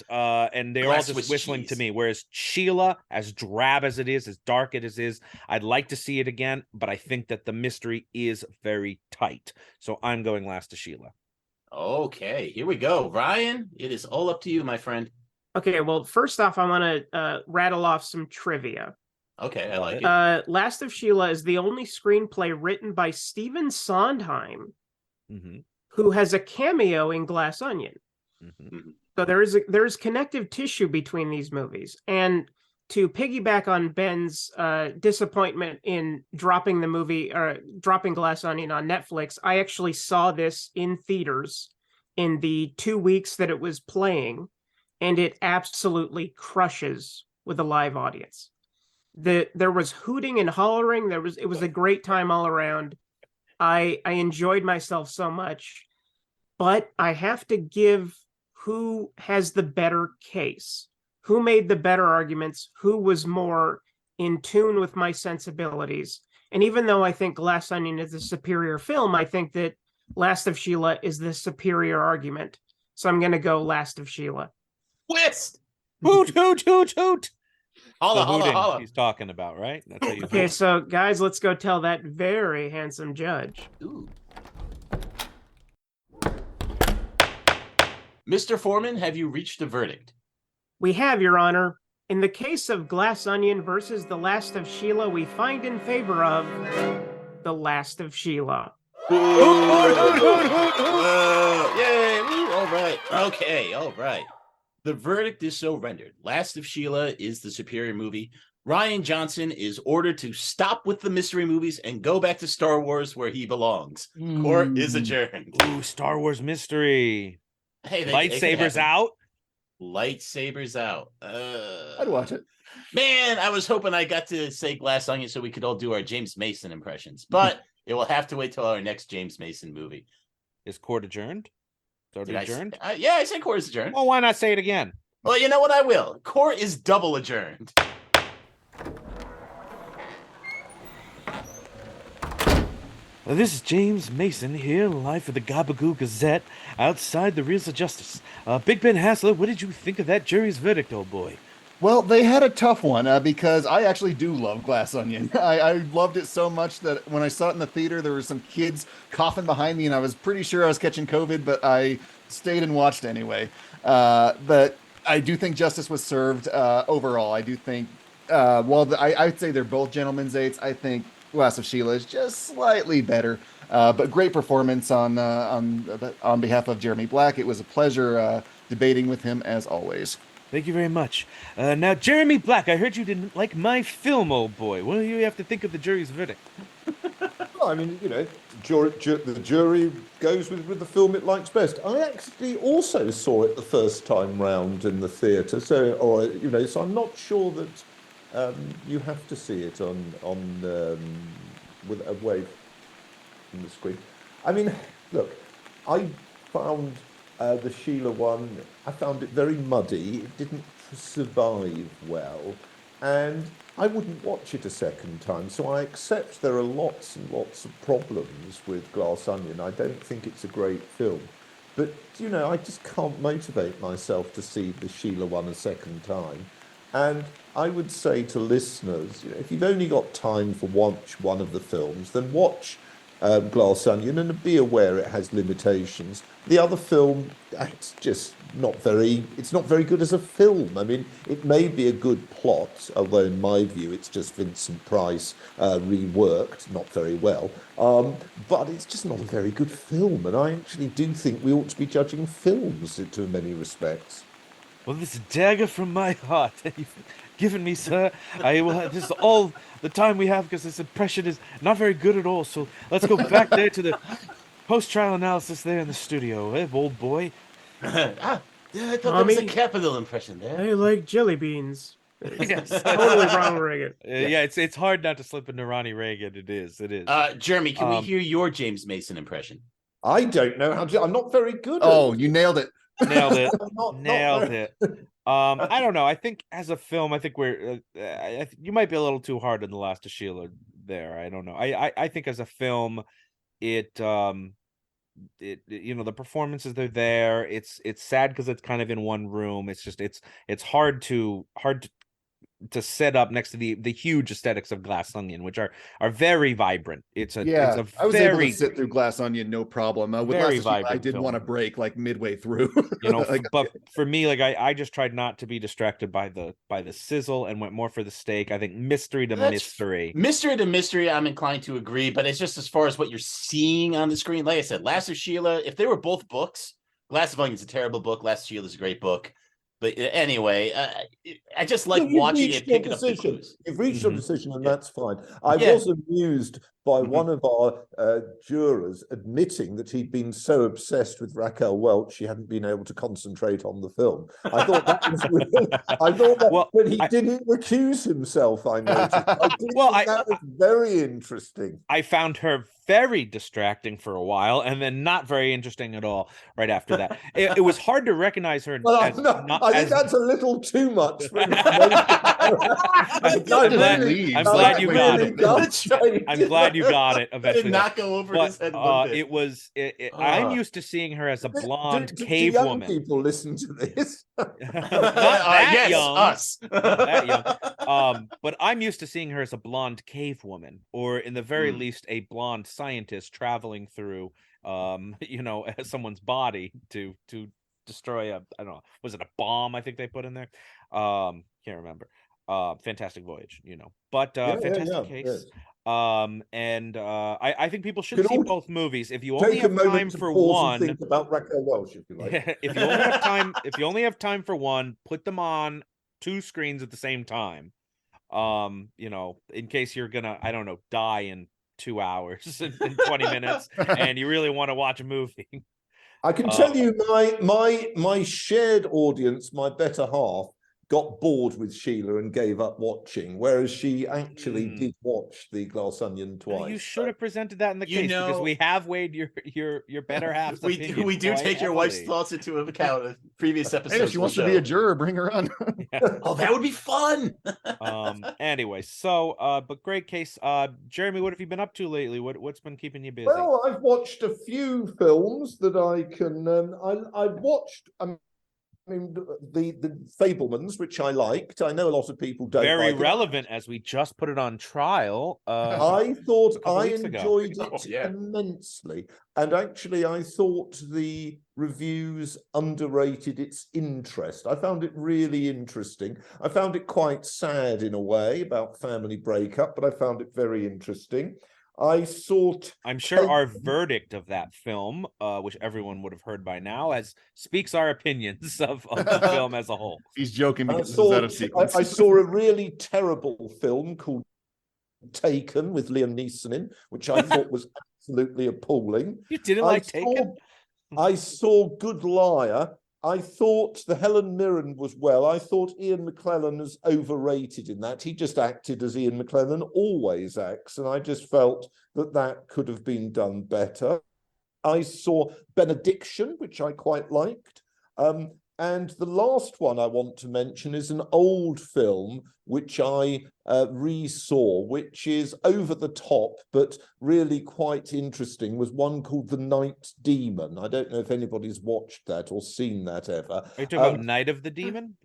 they're Glass all just with whistling cheese. to me. Whereas Sheila, as drab as it is, as dark as it is, I'd like to see it again, but I think that the mystery is very tight. So I'm going Last of Sheila. Okay, here we go. Ryan, it is all up to you, my friend. Okay, well, first off, I want to rattle off some trivia. Okay, I like it. Last of Sheila is the only screenplay written by Stephen Sondheim, who has a cameo in Glass Onion. So there's connective tissue between these movies. And to piggyback on Ben's disappointment in dropping the movie or dropping Glass Onion on Netflix, I actually saw this in theaters in the 2 weeks that it was playing. And it absolutely crushes with a live audience. There was hooting and hollering. It was a great time all around. I enjoyed myself so much, but I have to give who has the better case, who made the better arguments, who was more in tune with my sensibilities. And even though I think Glass Onion is a superior film, I think that Last of Sheila is the superior argument. So I'm going to go Last of Sheila. Twist! Hoot, hoot, hoot, hoot! Holla. He's talking about, right? That's how you Okay, so guys, let's go tell that very handsome judge. Ooh. Mr. Foreman, have you reached a verdict? We have, Your Honor. In the case of Glass Onion versus The Last of Sheila, we find in favor of The Last of Sheila. Yay! All right. Okay, all right. The verdict is so rendered. Last of Sheila is the superior movie. Ryan Johnson is ordered to stop with the mystery movies and go back to Star Wars where he belongs. Court is adjourned. Ooh, Star Wars mystery. Hey, lightsabers out. Lightsabers out. I'd watch it. Man, I was hoping I got to say Glass Onion so we could all do our James Mason impressions, but it will have to wait till our next James Mason movie. Is court adjourned? Adjourned? Yeah, I said court is adjourned. Well, why not say it again? Well, you know what? I will. Court is double adjourned. This is James Mason here, live for the Gabagoo Gazette, outside the Reels of Justice. Big Ben Haslar, what did you think of that jury's verdict, old boy? Well, they had a tough one because I actually do love Glass Onion. I loved it so much that when I saw it in the theater, there were some kids coughing behind me, and I was pretty sure I was catching COVID, but I stayed and watched anyway. But I do think justice was served overall. I do think, I'd say they're both gentlemen's eights. I think Last of Sheila is just slightly better. But great performance on behalf of Jeremy Black. It was a pleasure debating with him as always. Thank you very much. Now, Jeremy Black, I heard you didn't like my film, old boy. What do you have to think of the jury's verdict? Well, I mean, the jury goes with the film it likes best. I actually also saw it the first time round in the theatre, so I'm not sure that you have to see it with away from the screen. I mean, look, I found the Sheila one, I found it very muddy. It didn't survive well, and I wouldn't watch it a second time. So I accept there are lots and lots of problems with Glass Onion. I don't think it's a great film, but I just can't motivate myself to see the Sheila one a second time. And I would say to listeners, if you've only got time for watch one of the films, then watch Glass Onion and be aware it has limitations. The other film, it's just not very good as a film. I mean, it may be a good plot, although in my view it's just Vincent Price reworked, not very well. But it's just not a very good film, and I actually do think we ought to be judging films to many respects. Well, this dagger from my heart that you've given me, sir. This is all the time we have because this impression is not very good at all. So let's go back there to the post-trial analysis there in the studio, old boy. I thought that was a capital impression there. I like jelly beans. Yes. Totally Ronald Reagan. Yeah, it's hard not to slip into Ronnie Reagan. It is. Jeremy, can we hear your James Mason impression? I don't know how to. I'm not very good. You nailed it. Nailed it. Nailed it. I don't know. I think as a film, I think you might be a little too hard on The Last of Sheila there. I don't know. I think as a film, the performances they're there. It's sad because it's kind of in one room. It's just it's hard to set up next to the huge aesthetics of Glass Onion, which are very vibrant. I was able to sit through Glass Onion no problem. With very Last of Sheila, I did film. want to break like midway through. But for me, I just tried not to be distracted by the sizzle and went more for the steak. I think mystery to mystery. I'm inclined to agree, but it's just as far as what you're seeing on the screen. Like I said, Last of Sheila, if they were both books, Glass of Onion is a terrible book. Last of Sheila is a great book. But anyway, I just like watching it, picking up the clues. You've reached your decision, and that's fine. I was amused by one of our jurors admitting that he'd been so obsessed with Raquel Welch he hadn't been able to concentrate on the film. I thought that was when he didn't recuse himself, I noticed. That was very interesting. I found her very distracting for a while, and then not very interesting at all right after that. It was hard to recognize her. I think that's a little too much. I'm glad you got it. I'm glad you got it eventually. Did not go over his head. I'm used to seeing her as a blonde cave young woman. People listen to this. Not that young. Us. Not that young. But I'm used to seeing her as a blonde cave woman, or in the very least, a blonde scientist traveling through, someone's body to destroy I don't know, was it a bomb? I think they put in there. Can't remember. Fantastic Voyage, but fantastic case. I think people should see both movies. If you only have time for one, think about Raquel Welch, if you like. if you only have time for one, put them on 2 screens at the same time. In case you're gonna, I don't know, die in 2 hours in 20 minutes, and you really want to watch a movie. I can tell you, my shared audience, my better half, got bored with Sheila and gave up watching, whereas she actually did watch the Glass Onion twice. You should have presented that in the case, because we have weighed your better half's opinion. We do take your wife's heavily. thoughts into account of previous episodes. Hey, if she wants to be a juror, bring her on. Oh, that would be fun. Anyway, so but great case. Jeremy, what have you been up to lately? What's been keeping you busy? Well, I've watched a few films that I can. I've watched. I mean, the Fablemans, which I liked. I know a lot of people don't. Very like relevant, as we just put it on trial. I thought I enjoyed it immensely, and actually, I thought the reviews underrated its interest. I found it really interesting. I found it quite sad in a way about family breakup, but I found it very interesting. I'm sure our verdict of that film, which everyone would have heard by now, speaks our opinions of the film as a whole. He's joking because this is out of sequence. I saw a really terrible film called Taken with Liam Neeson in, which I thought was absolutely appalling. You didn't like Taken? I saw Good Liar. I thought the Helen Mirren was well. I thought Ian McKellen was overrated in that. He just acted as Ian McKellen always acts, and I just felt that could have been done better. I saw Benediction, which I quite liked. And the last one I want to mention is an old film which I re-saw, which is over the top, but really quite interesting, was one called The Night Demon. I don't know if anybody's watched that or seen that ever. Are you talking about Night of the Demon?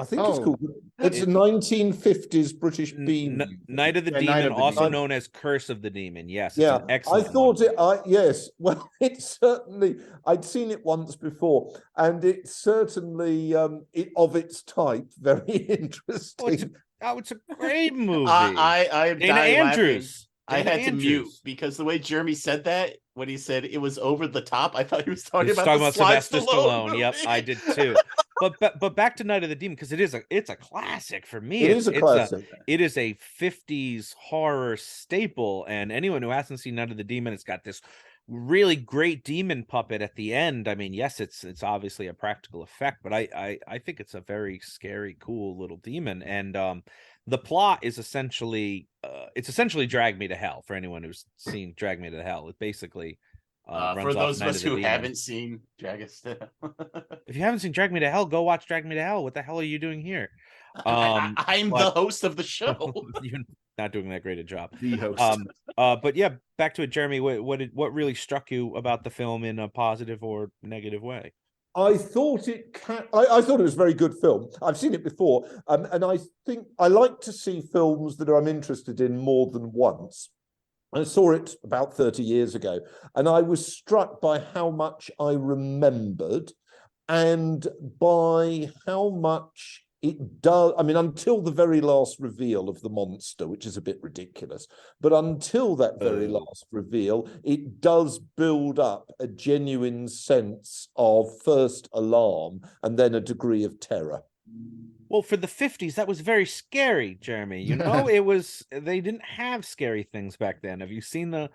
I think it's called. It's a 1950s British B. Night of the Demon, also known as Curse of the Demon. Yes, it's an excellent. I thought yes. Well, it's certainly. I'd seen it once before, and it's certainly of its type very interesting. It's a great movie. I am Dana Andrews. I had to mute because the way Jeremy said that, when he said it was over the top, I thought he was talking about Sylvester Stallone. Yep, I did too. But back to Night of the Demon, because it's a classic for me. It is a classic. It is a 50s horror staple, and anyone who hasn't seen Night of the Demon, it's got this really great demon puppet at the end. I mean, yes, it's obviously a practical effect, but I think it's a very scary, cool little demon. And the plot is essentially Drag Me to Hell. For anyone who's seen Drag Me to Hell, it basically for those of us who haven't seen Drag Us to Hell. If you haven't seen Drag Me to Hell, go watch Drag Me to Hell. What the hell are you doing here? I'm the host of the show. You're not doing that great a job. The host. But yeah, back to it, Jeremy. What really struck you about the film in a positive or negative way? I thought it was a very good film. I've seen it before, and I think I like to see films that I'm interested in more than once. I saw it about 30 years ago, and I was struck by how much I remembered and by how much it does. I mean, until the very last reveal of the monster, which is a bit ridiculous, but until that very last reveal, it does build up a genuine sense of first alarm and then a degree of terror. Well, for the 50s, that was very scary, Jeremy. You know, they didn't have scary things back then. Have you seen the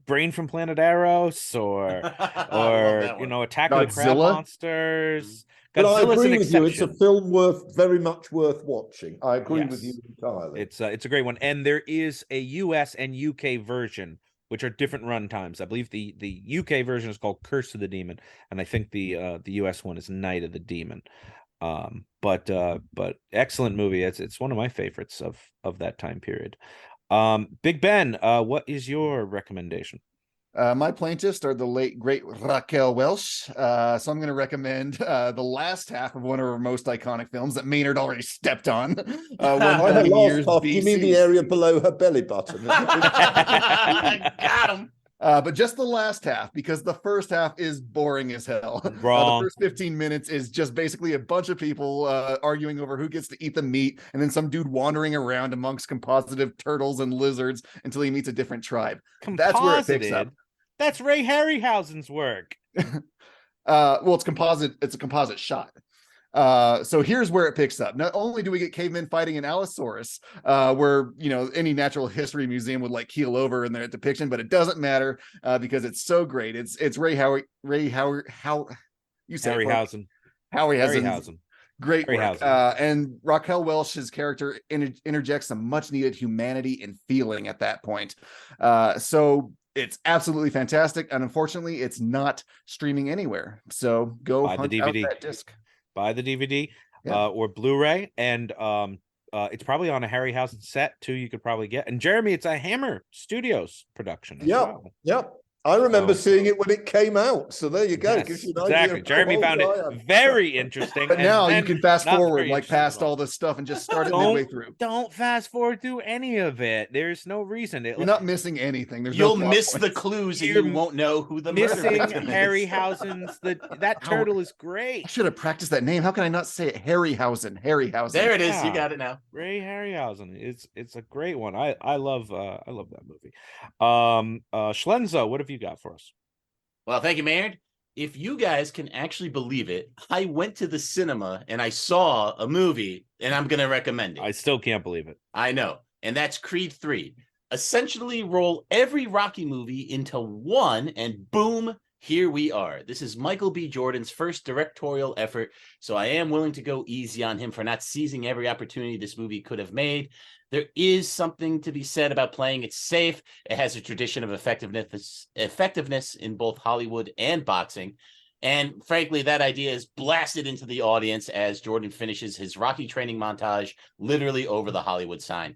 Brain from Planet Arrows or Attack of the Crab Monsters? But I agree with you. It's a film very much worth watching. I agree with you entirely. It's a great one, and there is a US and UK version, which are different run times. I believe the UK version is called Curse of the Demon, and I think the US one is Night of the Demon. But excellent movie. It's one of my favorites of that time period. Big Ben, what is your recommendation? My plaintiffs are the late great Raquel Welch. So I'm going to recommend the last half of one of her most iconic films that Maynard already stepped on. You mean the area below her belly button? Got him. But just the last half, because the first half is boring as hell. Wrong. The first 15 minutes is just basically a bunch of people arguing over who gets to eat the meat, and then some dude wandering around amongst compositive turtles and lizards until he meets a different tribe. That's where it picks up. That's Ray Harryhausen's work. Well, it's composite. It's a composite shot. So here's where it picks up. Not only do we get cavemen fighting an Allosaurus, where any natural history museum would like keel over in their depiction, but it doesn't matter because it's so great. It's Harryhausen. Great work. Harryhausen. And Raquel Welch's character interjects some much needed humanity and feeling at that point. So it's absolutely fantastic. And unfortunately, it's not streaming anywhere. So go Buy the hunt out DVD. that disc. Buy the DVD Yeah. or Blu-ray. And it's probably on a Harryhausen set too. You could probably get. And Jeremy, it's a Hammer Studios production as well. Yep. I remember So- seeing it when it came out. So there you go. Yes, Gives you an idea exactly. of how Jeremy old found I it am. very interesting. But and now you then can fast not forward very like interesting past at all. all this stuff and just start it midway through. Don't fast forward through any of it. There's no reason. You're not missing anything. There's You'll no plot miss the points. clues and You're you won't know who the murder missing victim is. Harryhausen's. That turtle is I great. should have practiced that name. How can I not say it? Harryhausen. Harryhausen. There it is. You Yeah. got it now. Ray Harryhausen. It's a great one. I love that movie. Schlenzo, what have you got for us? Well, thank you, Maynard. If you guys can actually believe it, I went to the cinema and I saw a movie, and I'm going to recommend it. I still can't believe it. I know. And that's Creed 3. Essentially roll every Rocky movie into one, and boom, here we are. This is Michael B. Jordan's first directorial effort, so I am willing to go easy on him for not seizing every opportunity this movie could have made. There is something to be said about playing it safe. It has a tradition of effectiveness in both Hollywood and boxing. And frankly, that idea is blasted into the audience as Jordan finishes his Rocky training montage literally over the Hollywood sign.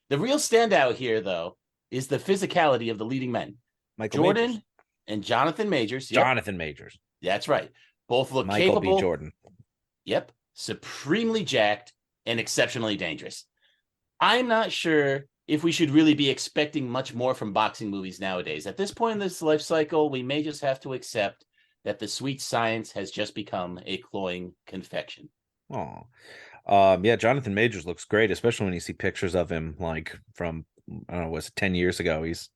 The real standout here, though, is the physicality of the leading men. Michael Jordan Majors. and Jonathan Majors. Yep, Jonathan Majors. that's right. Both look Michael capable. B. Jordan. Yep. Supremely jacked and exceptionally dangerous. I'm not sure if we should really be expecting much more from boxing movies nowadays. At this point in this life cycle, we may just have to accept that the sweet science has just become a cloying confection. Oh, yeah. Jonathan Majors looks great, especially when you see pictures of him like from I don't know, was it 10 years ago? He's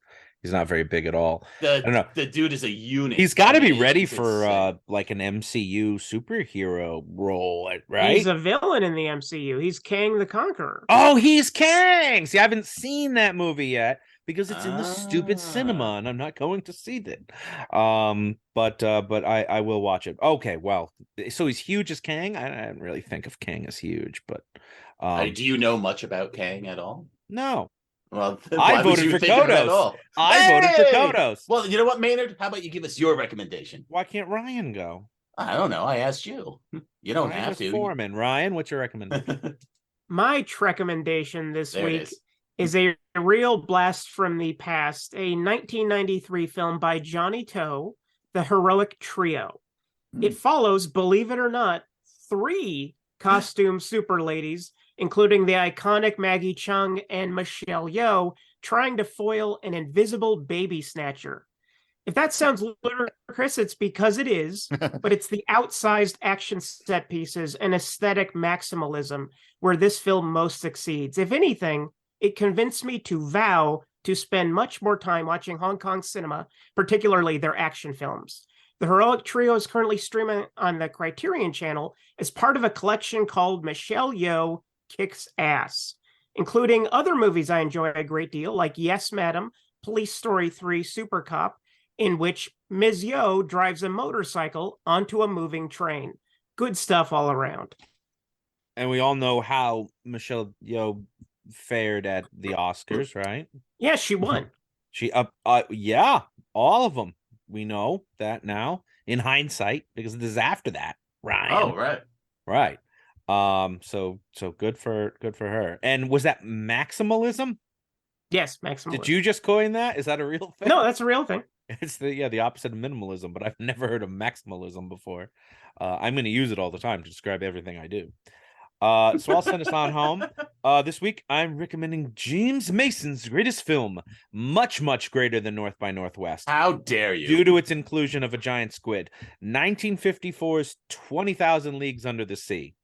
not very big at all. I don't know. The dude is a unit. He's got to be I mean, ready it's for insane. like an MCU superhero role, right? He's a villain in the MCU. He's Kang the Conqueror. Oh, he's Kang. See, I haven't seen that movie yet because it's in the stupid cinema, and I'm not going to see it. But I will watch it. Okay, well, so he's huge as Kang. I didn't really think of Kang as huge, but Do you know much about Kang at all? no. Well, I why would voted you for think of it at Kodos. all? I voted for Hey! Kodos. Well, you know what, Maynard? How about you give us your recommendation? Why can't Ryan go? I don't know. I asked you. You don't Ryan have is to. Foreman. Ryan, what's your recommendation? My recommendation this There it week is. is a real blast from the past, a 1993 film by Johnny Toe, The Heroic Trio. It follows, believe it or not, 3 costume super ladies, including the iconic Maggie Cheung and Michelle Yeoh, trying to foil an invisible baby snatcher. If that sounds ludicrous, it's because it is, but it's the outsized action set pieces and aesthetic maximalism where this film most succeeds. If anything, it convinced me to vow to spend much more time watching Hong Kong cinema, particularly their action films. The Heroic Trio is currently streaming on the Criterion Channel as part of a collection called Michelle Yeoh Kicks Ass, including other movies I enjoy a great deal, like Yes, Madam, Police Story 3 Super Cop, in which Ms. Yeoh drives a motorcycle onto a moving train. Good stuff all around. And we all know how Michelle Yeoh fared at the Oscars, right? Yeah, she won. She yeah, all of them. We know that now in hindsight because this is after that, Ryan. Oh, right. Right. So good for her. And was that maximalism? Yes, maximalism. Did you just coin that? Is that a real thing? No, that's a real thing. It's the opposite of minimalism, but I've never heard of maximalism before. I'm going to use it all the time to describe everything I do. So I'll send us on home. This week, I'm recommending James Mason's greatest film, much, much greater than North by Northwest. How dare you? Due to its inclusion of a giant squid. 1954's 20,000 Leagues Under the Sea.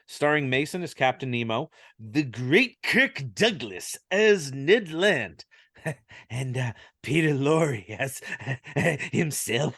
Starring Mason as Captain Nemo, the great Kirk Douglas as Ned Land, and Peter Lorre as himself.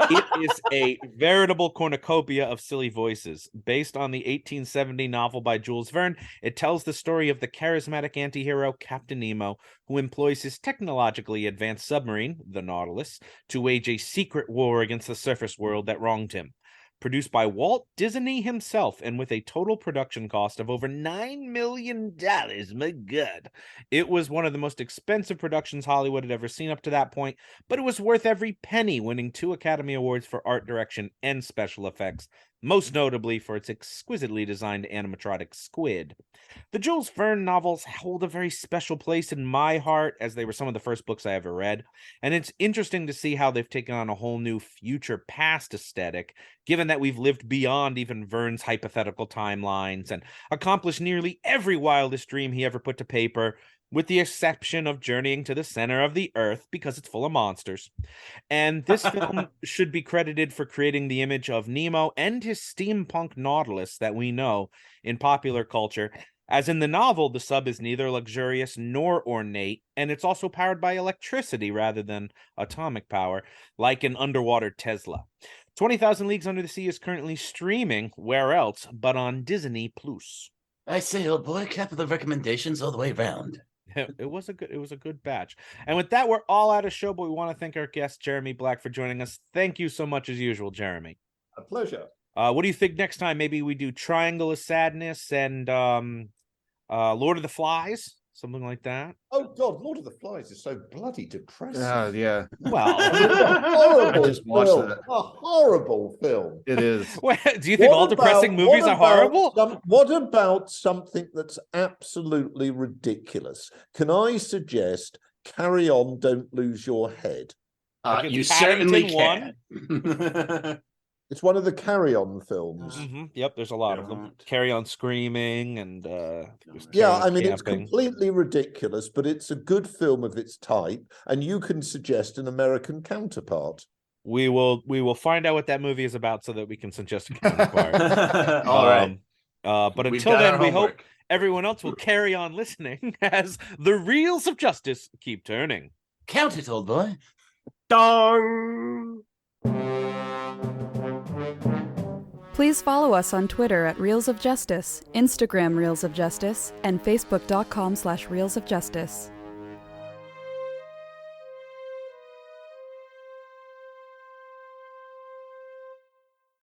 It is a veritable cornucopia of silly voices. Based on the 1870 novel by Jules Verne, it tells the story of the charismatic anti-hero Captain Nemo, who employs his technologically advanced submarine, the Nautilus, to wage a secret war against the surface world that wronged him. produced by Walt Disney himself, and with a total production cost of over $9 million. My God. It was one of the most expensive productions Hollywood had ever seen up to that point, but it was worth every penny, winning 2 Academy Awards for art direction and special effects, most notably for its exquisitely designed animatronic squid. The Jules Verne novels hold a very special place in my heart, as they were some of the first books I ever read, and it's interesting to see how they've taken on a whole new future past aesthetic, given that we've lived beyond even Verne's hypothetical timelines and accomplished nearly every wildest dream he ever put to paper, with the exception of journeying to the center of the earth because it's full of monsters. And this film should be credited for creating the image of Nemo and his steampunk Nautilus that we know in popular culture, as in the novel, the sub is neither luxurious nor ornate, and it's also powered by electricity rather than atomic power, like an underwater Tesla. 20,000 Leagues Under the Sea is currently streaming, where else but on Disney+. I say, old boy, capital recommendations all the way round. It was a good batch. And with that, we're all out of show, but we want to thank our guest, Jeremy Black, for joining us. Thank you so much as usual, Jeremy. A pleasure. What do you think next time? Maybe we do Triangle of Sadness and Lord of the Flies? Something like that. Oh God, Lord of the Flies is so bloody depressing. Yeah. Well, horrible I just watched film. that. A horrible film. It is. do you think all depressing movies are horrible? What about something that's absolutely ridiculous? Can I suggest Carry On, Don't Lose Your Head? You certainly can. It's one of the Carry On films. Yep, there's a lot of them. Carry On Screaming and yeah, I mean, it's completely ridiculous, but it's a good film of its type, and you can suggest an American counterpart. We will find out what that movie is about so that we can suggest a counterpart. All right. But until then, we hope everyone else will carry on listening as the reels of justice keep turning. Count it, old boy. Dong! Please follow us on Twitter at Reels of Justice, Instagram Reels of Justice, and Facebook.com/Reels of Justice.